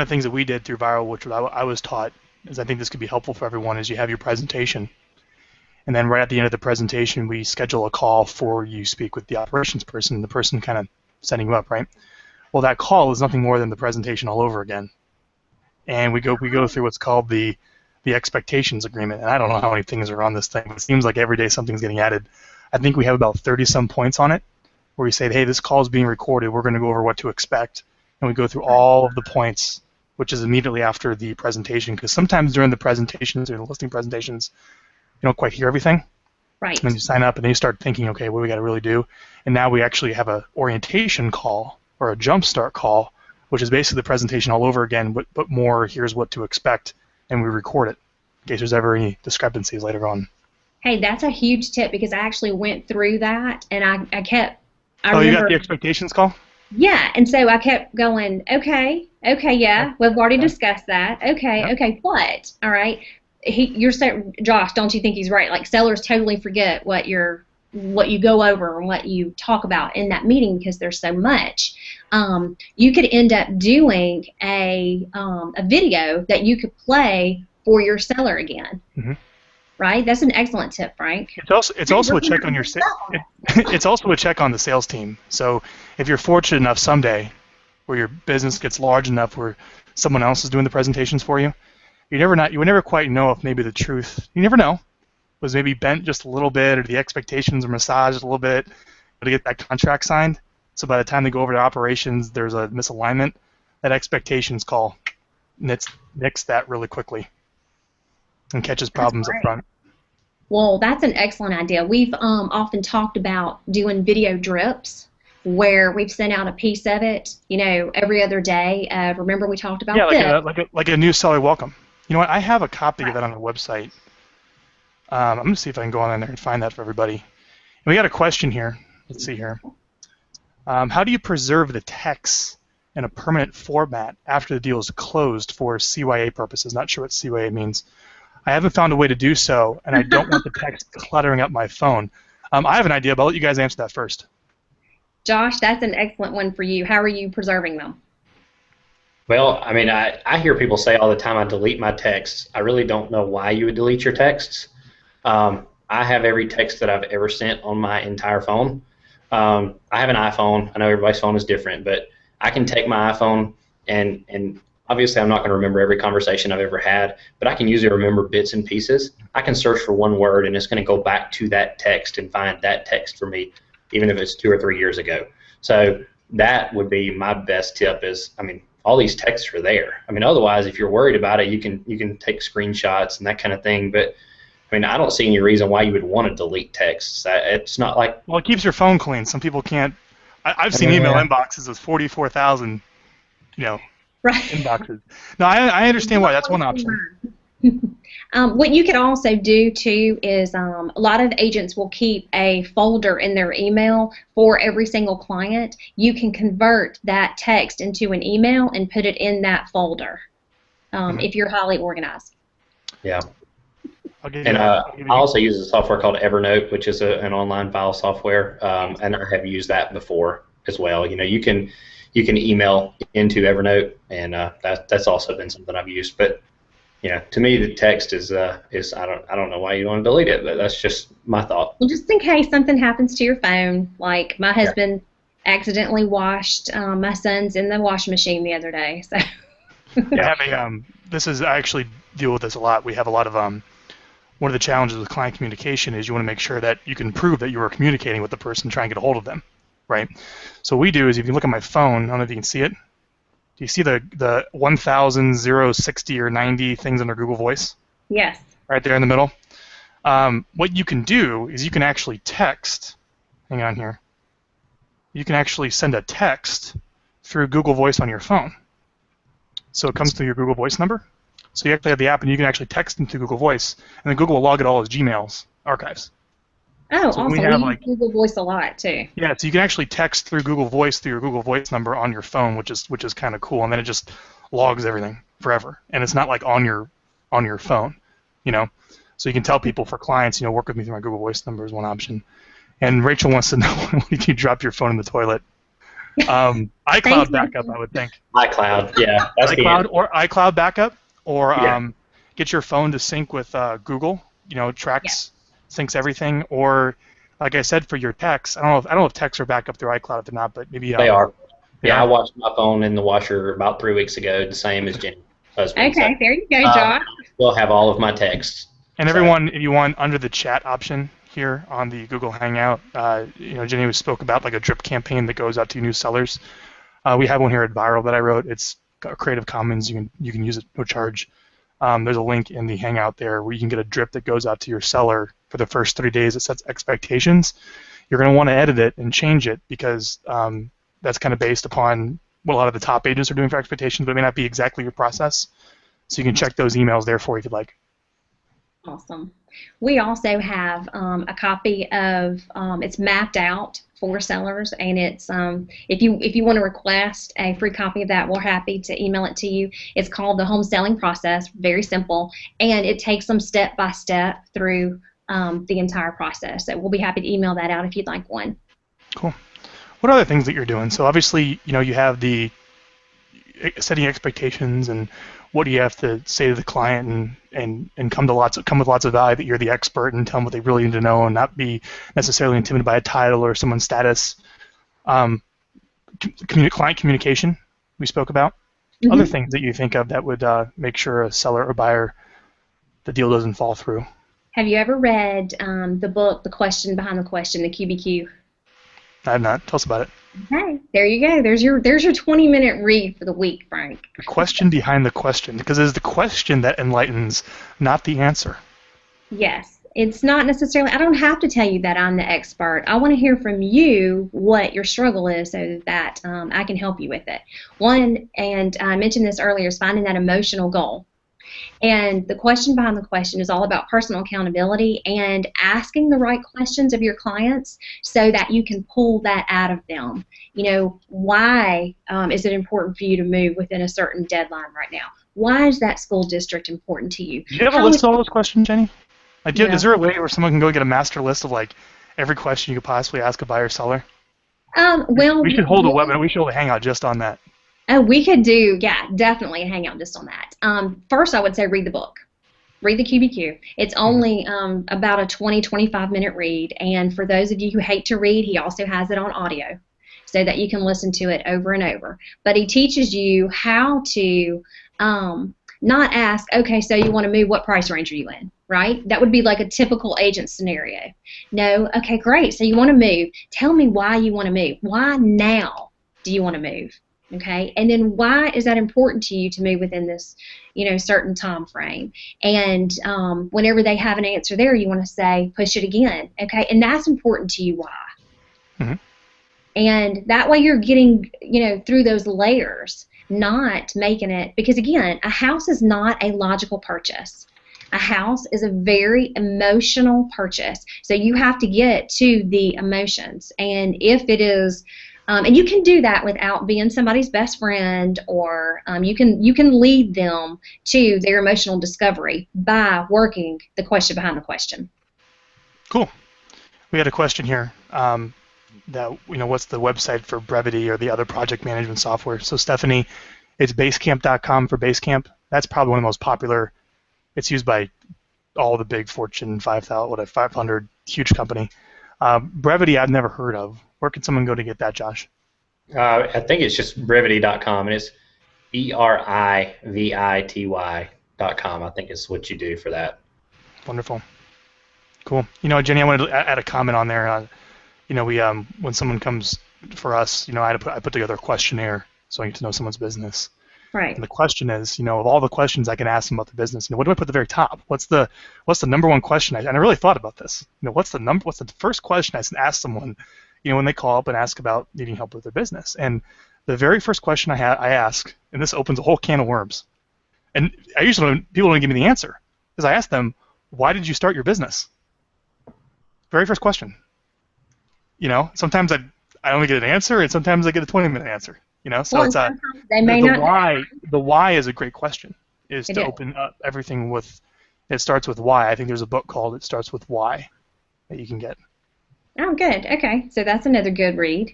of the things that we did through Viral, which I was taught, is I think this could be helpful for everyone, is you have your presentation, and then right at the end of the presentation, we schedule a call for you speak with the operations person, the person kind of setting you up, right? Well, that call is nothing more than the presentation all over again, and we go through what's called the expectations agreement. And I don't know how many things are on this thing, but it seems like every day something's getting added. I think we have about 30-some points on it, where we say, hey, this call is being recorded. We're going to go over what to expect, and we go through all of the points, which is immediately after the presentation, because sometimes during the presentations or the listing presentations, you don't quite hear everything. Right. And then you sign up, and then you start thinking, okay, what do we got to really do? And now we actually have an orientation call, or a jumpstart call, which is basically the presentation all over again, but more, here's what to expect, and we record it in case there's ever any discrepancies later on. Hey, that's a huge tip, because I actually went through that, and I remember, you got the expectations call? Yeah, and so I kept going, okay, yeah, we've already discussed that. Okay, what? All right. You're saying, Josh, don't you think he's right? Like, sellers totally forget what you go over and what you talk about in that meeting, because there's so much. You could end up doing a video that you could play for your seller again. Right? That's an excellent tip, Frank. It's also a check on your it's also a check on the sales team. So if you're fortunate enough someday where your business gets large enough where someone else is doing the presentations for you, you would never quite know if maybe the truth, you never know, was maybe bent just a little bit, or the expectations are massaged a little bit, to get that contract signed. So by the time they go over to operations, there's a misalignment. That expectations call nits that really quickly and catches problems up front. Well, that's an excellent idea. We've often talked about doing video drips where we've sent out a piece of it, every other day. Remember we talked about like a new seller welcome. You know what? I have a copy of that on the website. I'm going to see if I can go on there and find that for everybody. And we got a question here. Let's see here. How do you preserve the text in a permanent format after the deal is closed for CYA purposes? Not sure what CYA means. I haven't found a way to do so, and I don't want the text cluttering up my phone. I have an idea, but I'll let you guys answer that first. Josh, that's an excellent one for you. How are you preserving them? Well, I mean, I hear people say all the time I delete my texts. I really don't know why you would delete your texts. I have every text that I've ever sent on my entire phone. I have an iPhone. I know everybody's phone is different, but I can take my iPhone and obviously I'm not going to remember every conversation I've ever had, but I can usually remember bits and pieces. I can search for one word and it's going to go back to that text and find that text for me, even if it's 2 or 3 years ago. So that would be my best tip is, I mean, all these texts are there. I mean, otherwise, if you're worried about it, you can take screenshots and that kind of thing. But I mean, I don't see any reason why you would want to delete texts. It's not like... Well, it keeps your phone clean. Some people can't... I've seen email inboxes with 44,000, inboxes. No, I understand why. That's one option. What you can also do, too, is a lot of agents will keep a folder in their email for every single client. You can convert that text into an email and put it in that folder if you're highly organized. Yeah. And I also use a software called Evernote, which is an online file software, and I have used that before as well. You can email into Evernote, and that's also been something I've used. But to me, the text is I don't know why you want to delete it, but that's just my thought. Well, just in case something happens to your phone, like my husband accidentally washed my son's in the washing machine the other day. So I actually deal with this a lot. We have a lot of one of the challenges with client communication is you want to make sure that you can prove that you are communicating with the person trying to get a hold of them, right? So what we do is if you look at my phone, I don't know if you can see it. Do you see the 1,060 or 90 things under Google Voice? Yes. Right there in the middle. What you can do is you can actually text. Hang on here. You can actually send a text through Google Voice on your phone. So it comes through your Google Voice number. So you actually have the app, and you can actually text into Google Voice, and then Google will log it all as Gmail's archives. Oh, so awesome. We use Google Voice a lot, too. Yeah, so you can actually text through Google Voice through your Google Voice number on your phone, which is kind of cool, and then it just logs everything forever. And it's not like on your phone, So you can tell people for clients, work with me through my Google Voice number is one option. And Rachel wants to know when did you drop your phone in the toilet? iCloud backup, I would think. iCloud, yeah. That's iCloud or iCloud backup, or get your phone to sync with Google. Syncs everything. Or, like I said, for your texts, I don't know if texts are backed up through iCloud or not, but maybe they are. Yeah, I washed my phone in the washer about 3 weeks ago, the same as Jenny's husband. Okay, so, there you go, Josh. We'll have all of my texts. And everyone, if you want, under the chat option here on the Google Hangout, Jenny spoke about like a drip campaign that goes out to new sellers. We have one here at Viral that I wrote. It's Creative Commons. You can use it no charge. There's a link in the Hangout there where you can get a drip that goes out to your seller for the first 3 days. It sets expectations. You're going to want to edit it and change it because that's kind of based upon what a lot of the top agents are doing for expectations, but it may not be exactly your process. So you can check those emails there for you if you'd like. Awesome. We also have a copy of it's mapped out for sellers, and it's if you want to request a free copy of that, we're happy to email it to you. It's called the Home Selling Process. Very simple, and it takes them step by step through the entire process. So we'll be happy to email that out if you'd like one. Cool. What other things that you're doing? So obviously, you have the setting expectations and what do you have to say to the client and come with lots of value that you're the expert and tell them what they really need to know and not be necessarily intimidated by a title or someone's status. Client communication we spoke about. Mm-hmm. Other things that you think of that would make sure a seller or buyer, the deal doesn't fall through. Have you ever read the book, The Question Behind the Question, the QBQ? I have not. Tell us about it. Okay, there you go. There's your 20-minute read for the week, Frank. The question behind the question, because it's the question that enlightens, not the answer. Yes, it's not necessarily, I don't have to tell you that I'm the expert. I want to hear from you what your struggle is so that I can help you with it. One, and I mentioned this earlier, is finding that emotional goal. And the question behind the question is all about personal accountability and asking the right questions of your clients so that you can pull that out of them. You know, why is it important for you to move within a certain deadline right now? Why is that school district important to you? Do you have a list of all those questions, Jenny? Like, No. Is there a way where someone can go get a master list of like every question you could possibly ask a buyer or seller? Well, we should hold a webinar. We should hold a hangout just on that. Oh, we could do, yeah, definitely a hangout just on that. First, I would say read the book. Read the QBQ. It's only about a 20-25-minute read, and for those of you who hate to read, he also has it on audio so that you can listen to it over and over. But he teaches you how to not ask, okay, so you want to move, what price range are you in, right? That would be like a typical agent scenario. No, okay, great, so you want to move. Tell me why you want to move. Why now do you want to move? Okay, and then why is that important to you to move within this, certain time frame? And whenever they have an answer there, you want to say, push it again. Okay, and that's important to you. Why? Mm-hmm. And that way you're getting, through those layers, not making it, because again, a house is not a logical purchase. A house is a very emotional purchase. So you have to get to the emotions. And if it is, and you can do that without being somebody's best friend, or you can lead them to their emotional discovery by working the question behind the question. Cool. We had a question here that, what's the website for Brevity or the other project management software? So Stephanie, it's basecamp.com for Basecamp. That's probably one of the most popular. It's used by all the big Fortune 500 huge company. Brevity I've never heard of. Where can someone go to get that, Josh? I think it's just brevity.com, and it's ERIVITY.com. I think is what you do for that. Wonderful. Cool. Jenny, I wanted to add a comment on there. We when someone comes for us, I put together a questionnaire so I get to know someone's business. Right. And the question is, of all the questions I can ask them about the business, what do I put at the very top? What's the number one question? And I really thought about this. What's the first question I ask someone, when they call up and ask about needing help with their business? And the very first question I ask, and this opens a whole can of worms. And I usually people don't give me the answer, is I ask them, why did you start your business? Very first question. Sometimes I only get an answer, and sometimes I get a 20-minute answer. So it's they may the not. why. The why is a great question. Is to is. open up everything with. It starts with why. I think there's a book called "It Starts with Why" that you can get. Oh, good. Okay, so that's another good read.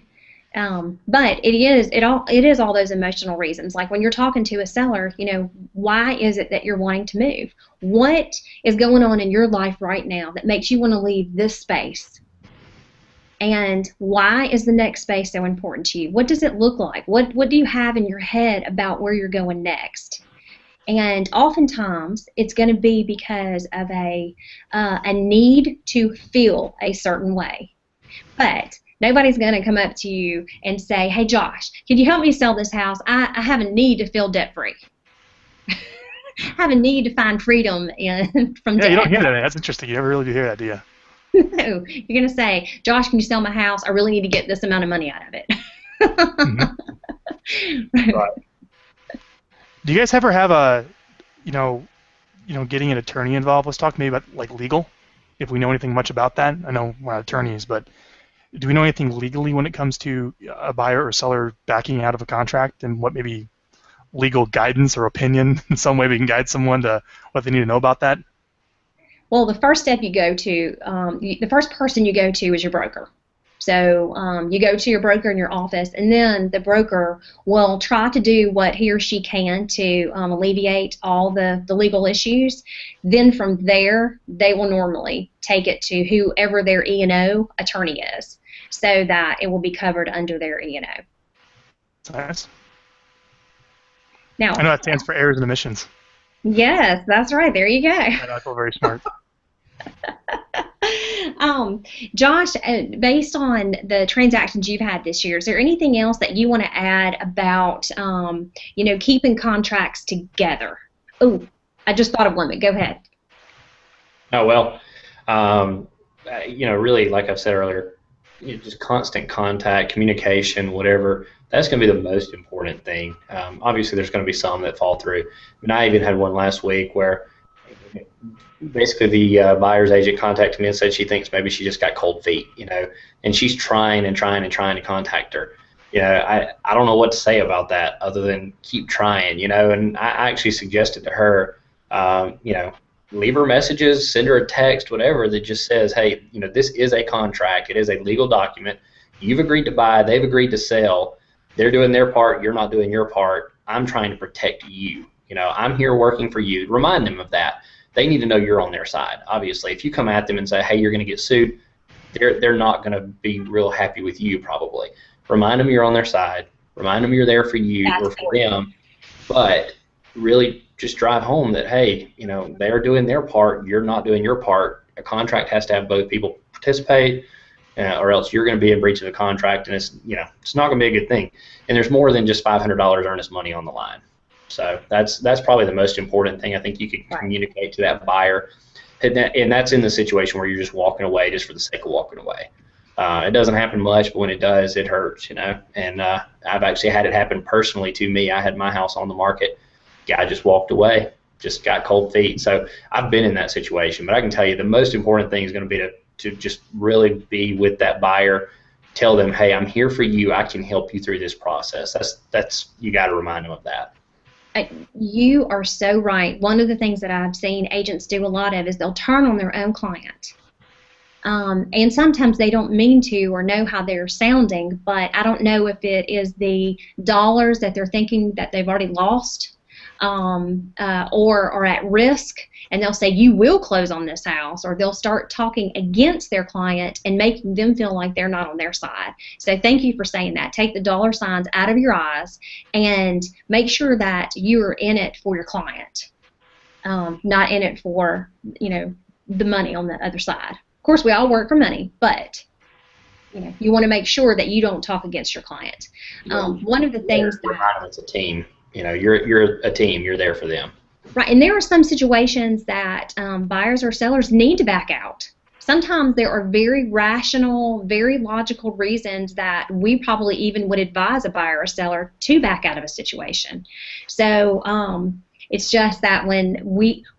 But it is all those emotional reasons. Like when you're talking to a seller, why is it that you're wanting to move? What is going on in your life right now that makes you want to leave this space? And why is the next space so important to you? What does it look like? What do you have in your head about where you're going next? And oftentimes it's going to be because of a need to feel a certain way. But nobody's going to come up to you and say, hey, Josh, can you help me sell this house? I have a need to feel debt-free. I have a need to find freedom from debt. Yeah, you don't hear that. That's interesting. You never really do hear that, do you? No, you're going to say, Josh, can you sell my house? I really need to get this amount of money out of it. Right. Do you guys ever have a, getting an attorney involved? Let's talk maybe about like legal, if we know anything much about that. I know we're not attorneys, but do we know anything legally when it comes to a buyer or seller backing out of a contract, and what maybe legal guidance or opinion in some way we can guide someone to what they need to know about that? Well, the first step you go to, the first person you go to is your broker. So you go to your broker in your office, and then the broker will try to do what he or she can to alleviate all the legal issues. Then from there, they will normally take it to whoever their E&O attorney is, so that it will be covered under their E&O. Nice. Now, I know that stands for errors and omissions. Yes, that's right. There you go. I know, I feel very smart. Josh, based on the transactions you've had this year, is there anything else that you want to add about, keeping contracts together? Oh, I just thought of one, but go ahead. Oh, well, really, like I've said earlier, just constant contact, communication, whatever, that's going to be the most important thing. Obviously, there's going to be some that fall through. And I even had one last week where basically the buyer's agent contacted me and said she thinks maybe she just got cold feet, and she's trying and trying and trying to contact her. I don't know what to say about that other than keep trying, and I actually suggested to her, leave her messages, send her a text, whatever, that just says, hey, this is a contract. It is a legal document. You've agreed to buy. They've agreed to sell. They're doing their part. You're not doing your part. I'm trying to protect you. I'm here working for you. Remind them of that. They need to know you're on their side. Obviously, if you come at them and say, hey, you're going to get sued, they're not going to be real happy with you probably. Remind them you're on their side. Remind them you're there for you or for them. But really just drive home that, hey, they're doing their part. You're not doing your part. A contract has to have both people participate, or else you're going to be in breach of the contract, and it's not going to be a good thing. And there's more than just $500 earnest money on the line. So that's probably the most important thing I think you can communicate to that buyer, and that's in the situation where you're just walking away just for the sake of walking away. It doesn't happen much, but when it does, it hurts, And I've actually had it happen personally to me. I had my house on the market. Guy just walked away, just got cold feet. So I've been in that situation, but I can tell you the most important thing is going to be to just really be with that buyer. Tell them, hey, I'm here for you. I can help you through this process. That's you got to remind them of that. You are so right. One of the things that I've seen agents do a lot of is they'll turn on their own client. And sometimes they don't mean to or know how they're sounding, but I don't know if it is the dollars that they're thinking that they've already lost or are at risk, and they'll say, you will close on this house, or they'll start talking against their client and making them feel like they're not on their side. So thank you for saying that. Take the dollar signs out of your eyes and make sure that you're in it for your client, not in it for, the money on the other side. Of course, we all work for money, but you want to make sure that you don't talk against your client. One of the things that it's a team. You're a team. You're there for them. Right, and there are some situations that buyers or sellers need to back out. Sometimes there are very rational, very logical reasons that we probably even would advise a buyer or seller to back out of a situation. So it's just that when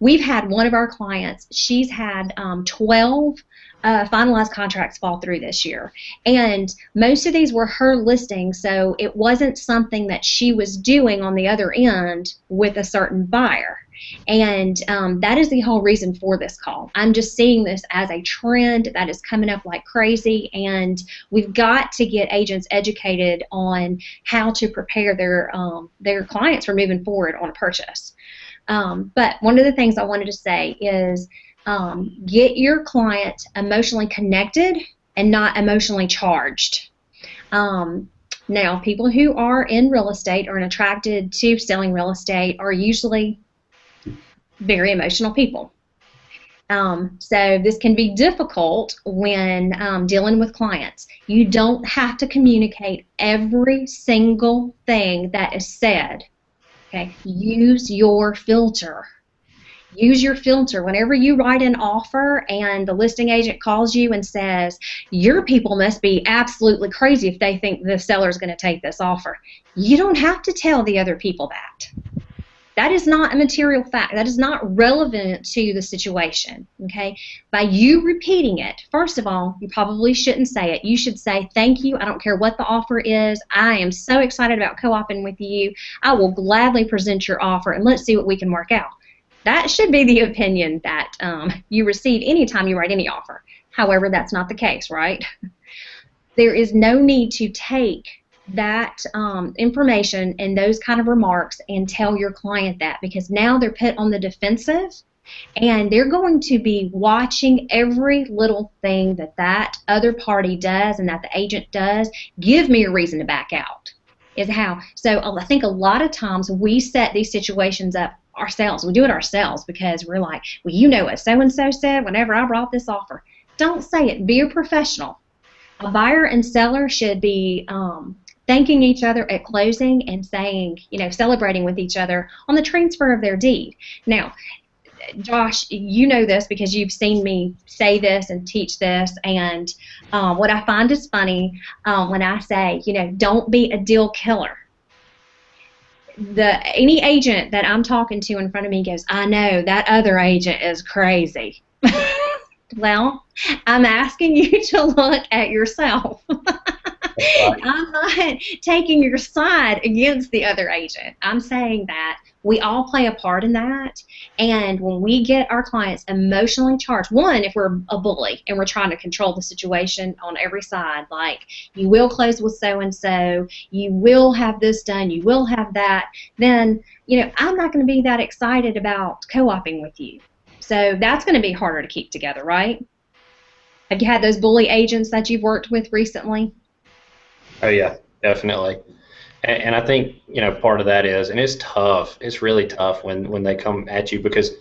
we've had one of our clients, she's had 12 finalized contracts fall through this year, and most of these were her listings, so it wasn't something that she was doing on the other end with a certain buyer. And that is the whole reason for this call. I'm just seeing this as a trend that is coming up like crazy, and we've got to get agents educated on how to prepare their clients for moving forward on a purchase. But one of the things I wanted to say is get your client emotionally connected and not emotionally charged. Now, people who are in real estate or attracted to selling real estate are usually very emotional people. So this can be difficult when dealing with clients. You don't have to communicate every single thing that is said. Okay? Use your filter. Use your filter. Whenever you write an offer and the listing agent calls you and says, your people must be absolutely crazy if they think the seller is going to take this offer. You don't have to tell the other people that. That is not a material fact. That is not relevant to the situation. Okay? By you repeating it, first of all, you probably shouldn't say it. You should say, thank you. I don't care what the offer is. I am so excited about co-oping with you. I will gladly present your offer, and let's see what we can work out. That should be the opinion that you receive anytime you write any offer. However, that's not the case, right? There is no need to take that information and those kind of remarks and tell your client that, because now they're put on the defensive and they're going to be watching every little thing that other party does and that the agent does. Give me a reason to back out is how. So I think a lot of times we set these situations up ourselves. We do it ourselves because we're like, well, you know what so-and-so said whenever I brought this offer. don't say it. Be a professional. A buyer and seller should be thanking each other at closing and saying, celebrating with each other on the transfer of their deed. Now, Josh, you know this because you've seen me say this and teach this, and what I find is funny when I say, don't be a deal killer. Any agent that I'm talking to in front of me goes, I know, that other agent is crazy. Well, I'm asking you to look at yourself. Right. I'm not taking your side against the other agent. I'm saying that we all play a part in that, and when we get our clients emotionally charged, one, if we're a bully and we're trying to control the situation on every side, like, you will close with so-and-so, you will have this done, you will have that, then, I'm not going to be that excited about co-oping with you. So that's going to be harder to keep together, right? Have you had those bully agents that you've worked with recently? Oh yeah, definitely. And I think part of that is, and it's tough. It's really tough when they come at you because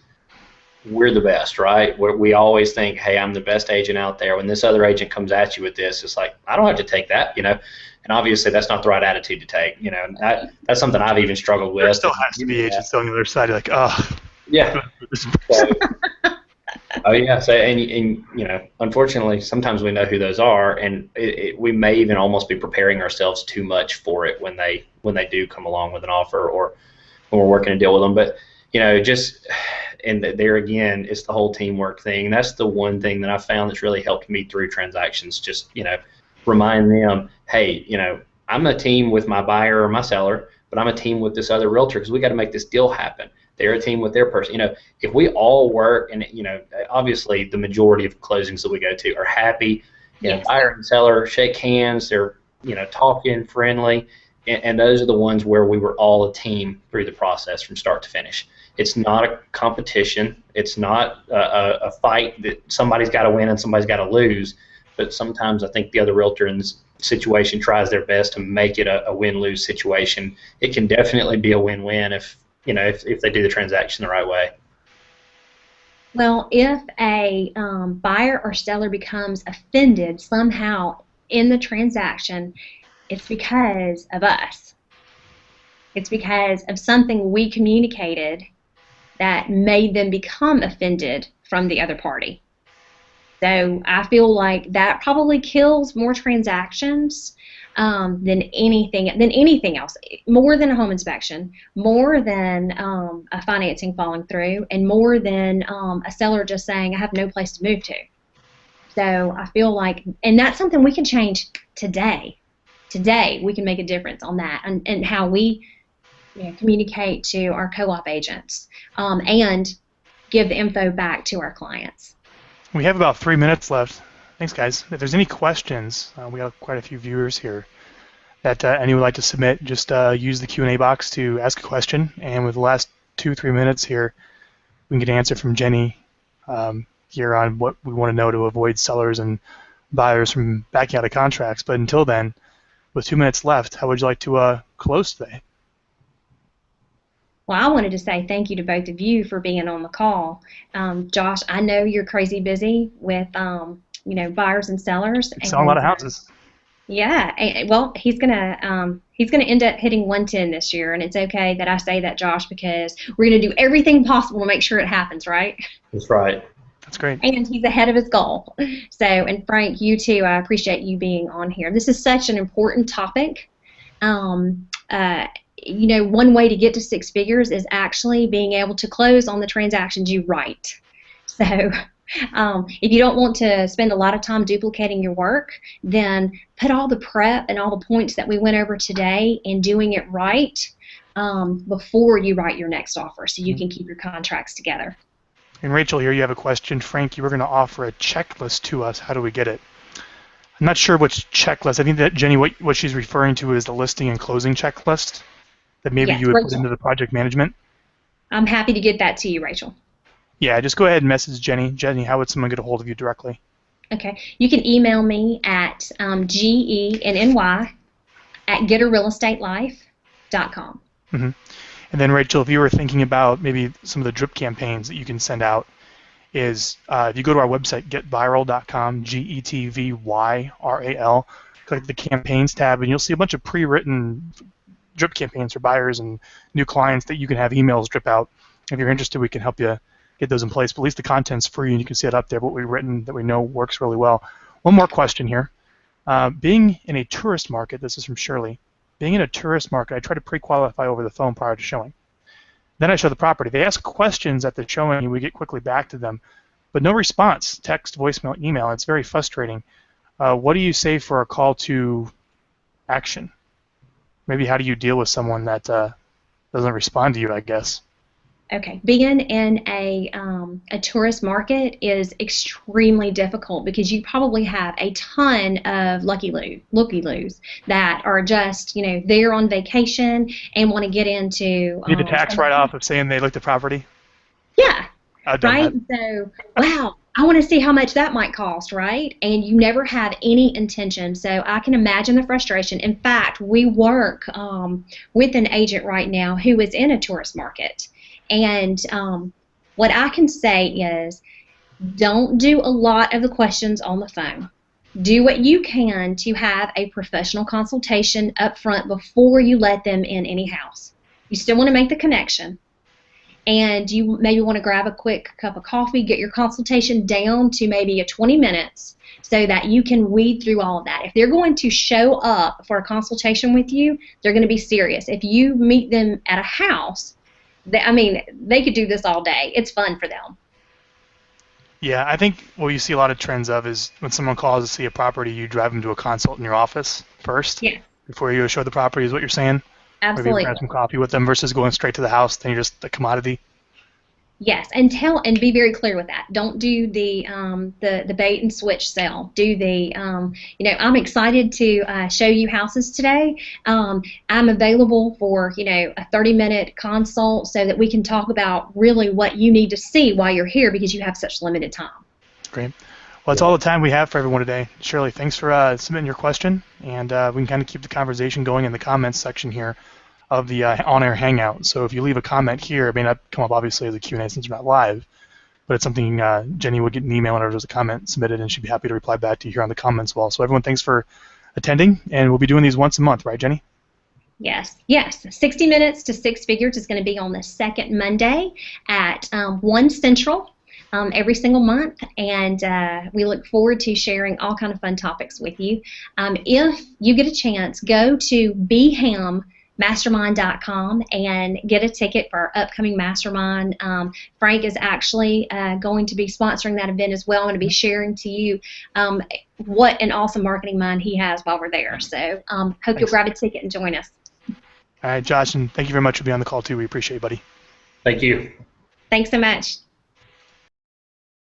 we're the best, right? We always think, hey, I'm the best agent out there. When this other agent comes at you with this, it's like, I don't have to take that, And obviously that's not the right attitude to take, And that's something I've even struggled with. There still has to be agents on the other side. You're like, oh. Yeah. So, oh yeah. So and unfortunately, sometimes we know who those are, and we may even almost be preparing ourselves too much for it when they do come along with an offer or when we're working a deal with them. But and there again, it's the whole teamwork thing. And that's the one thing that I found that's really helped me through transactions. Just remind them, hey, I'm a team with my buyer or my seller, but I'm a team with this other realtor because we got to make this deal happen. They're a team with their person. If we all work, and obviously the majority of closings that we go to are happy. Yes. Buyer and seller shake hands. They're talking friendly, and those are the ones where we were all a team through the process from start to finish. It's not a competition. It's not a fight that somebody's got to win and somebody's got to lose. But sometimes I think the other realtor in this situation tries their best to make it a win-lose situation. It can definitely be a win-win if they do the transaction the right way. Well, if a buyer or seller becomes offended somehow in the transaction, it's because of us. It's because of something we communicated that made them become offended from the other party. So I feel like that probably kills more transactions than anything else, more than a home inspection, more than a financing falling through, and more than a seller just saying, I have no place to move to. So I feel like, and that's something we can change today. Today we can make a difference on that and how we communicate to our co-op agents and give the info back to our clients. We have about 3 minutes left. Thanks, guys. If there's any questions, we have quite a few viewers here that anyone would like to submit, just use the Q&A box to ask a question. And with the last 2-3 minutes here, we can get an answer from Jenny here on what we want to know to avoid sellers and buyers from backing out of contracts. But until then, with 2 minutes left, how would you like to close today? Well, I wanted to say thank you to both of you for being on the call. Josh, I know you're crazy busy with buyers and sellers. Selling a lot of houses. Yeah, well, he's gonna end up hitting 110 this year, and it's okay that I say that, Josh, because we're gonna do everything possible to make sure it happens, right? That's right. That's great. And he's ahead of his goal. So, and Frank, you too, I appreciate you being on here. This is such an important topic. One way to get to 6 figures is actually being able to close on the transactions you write. So if you don't want to spend a lot of time duplicating your work, then put all the prep and all the points that we went over today in doing it right before you write your next offer so you can keep your contracts together. And Rachel, here you have a question. Frank, you were going to offer a checklist to us. How do we get it? I'm not sure which checklist. I think that Jenny, what she's referring to is the listing and closing checklist that maybe you would Rachel. put into the project management. I'm happy to get that to you, Rachel. Yeah, just go ahead and message Jenny. Jenny, how would someone get a hold of you directly? Okay. You can email me at genny@getterrealestatelife.com. Mm-hmm. And then, Rachel, if you were thinking about maybe some of the drip campaigns that you can send out is if you go to our website, getvyral.com, GETVYRAL, click the campaigns tab, and you'll see a bunch of pre-written drip campaigns for buyers and new clients that you can have emails drip out. If you're interested, we can help you get those in place. But at least the content's free, and you can see it up there, what we've written that we know works really well. One more question here. Being in a tourist market, this is from Shirley, being in a tourist market, I try to pre-qualify over the phone prior to showing. Then I show the property. They ask questions at the showing, and we get quickly back to them, but no response, text, voicemail, email. It's very frustrating. What do you say for a call to action? Maybe how do you deal with someone that doesn't respond to you, I guess? Okay, being in a tourist market is extremely difficult because you probably have a ton of looky-loos that are just, there on vacation and want to get into. Need the tax write-off of saying they looked at property? Yeah, I've done right? that. So, wow, I want to see how much that might cost, right? And you never have any intention. So I can imagine the frustration. In fact, we work with an agent right now who is in a tourist market. And what I can say is don't do a lot of the questions on the phone. Do what you can to have a professional consultation up front before you let them in any house. You still want to make the connection. And you maybe want to grab a quick cup of coffee, get your consultation down to maybe 20 minutes so that you can weed through all of that. If they're going to show up for a consultation with you, they're going to be serious. If you meet them at a house, they could do this all day. It's fun for them. Yeah, I think what you see a lot of trends of is when someone calls to see a property, you drive them to a consult in your office first. Yeah. Before you show the property, is what you're saying? Absolutely. Maybe grab some coffee with them versus going straight to the house. Then you're just a commodity. Yes, and be very clear with that. Don't do the bait and switch sell. Do the I'm excited to show you houses today. I'm available for a 30-minute consult so that we can talk about really what you need to see while you're here because you have such limited time. Great. Well, that's all the time we have for everyone today. Shirley, thanks for submitting your question, and we can kind of keep the conversation going in the comments section here of the on-air Hangout. So if you leave a comment here, it may not come up obviously as a Q&A since we're not live, but it's something Jenny would get an email whenever there's a comment submitted, and she'd be happy to reply back to you here on the comments wall. So everyone, thanks for attending, and we'll be doing these once a month, right, Jenny? Yes. 60 Minutes to Six Figures is going to be on the second Monday at 1 Central. Every single month, and we look forward to sharing all kind of fun topics with you. If you get a chance, go to bhammastermind.com and get a ticket for our upcoming mastermind. Frank is actually going to be sponsoring that event as well. I'm going to be sharing to you what an awesome marketing mind he has while we're there. So hope you'll grab a ticket and join us. All right, Josh, and thank you very much for being on the call too. We appreciate it, buddy. Thank you. Thanks so much.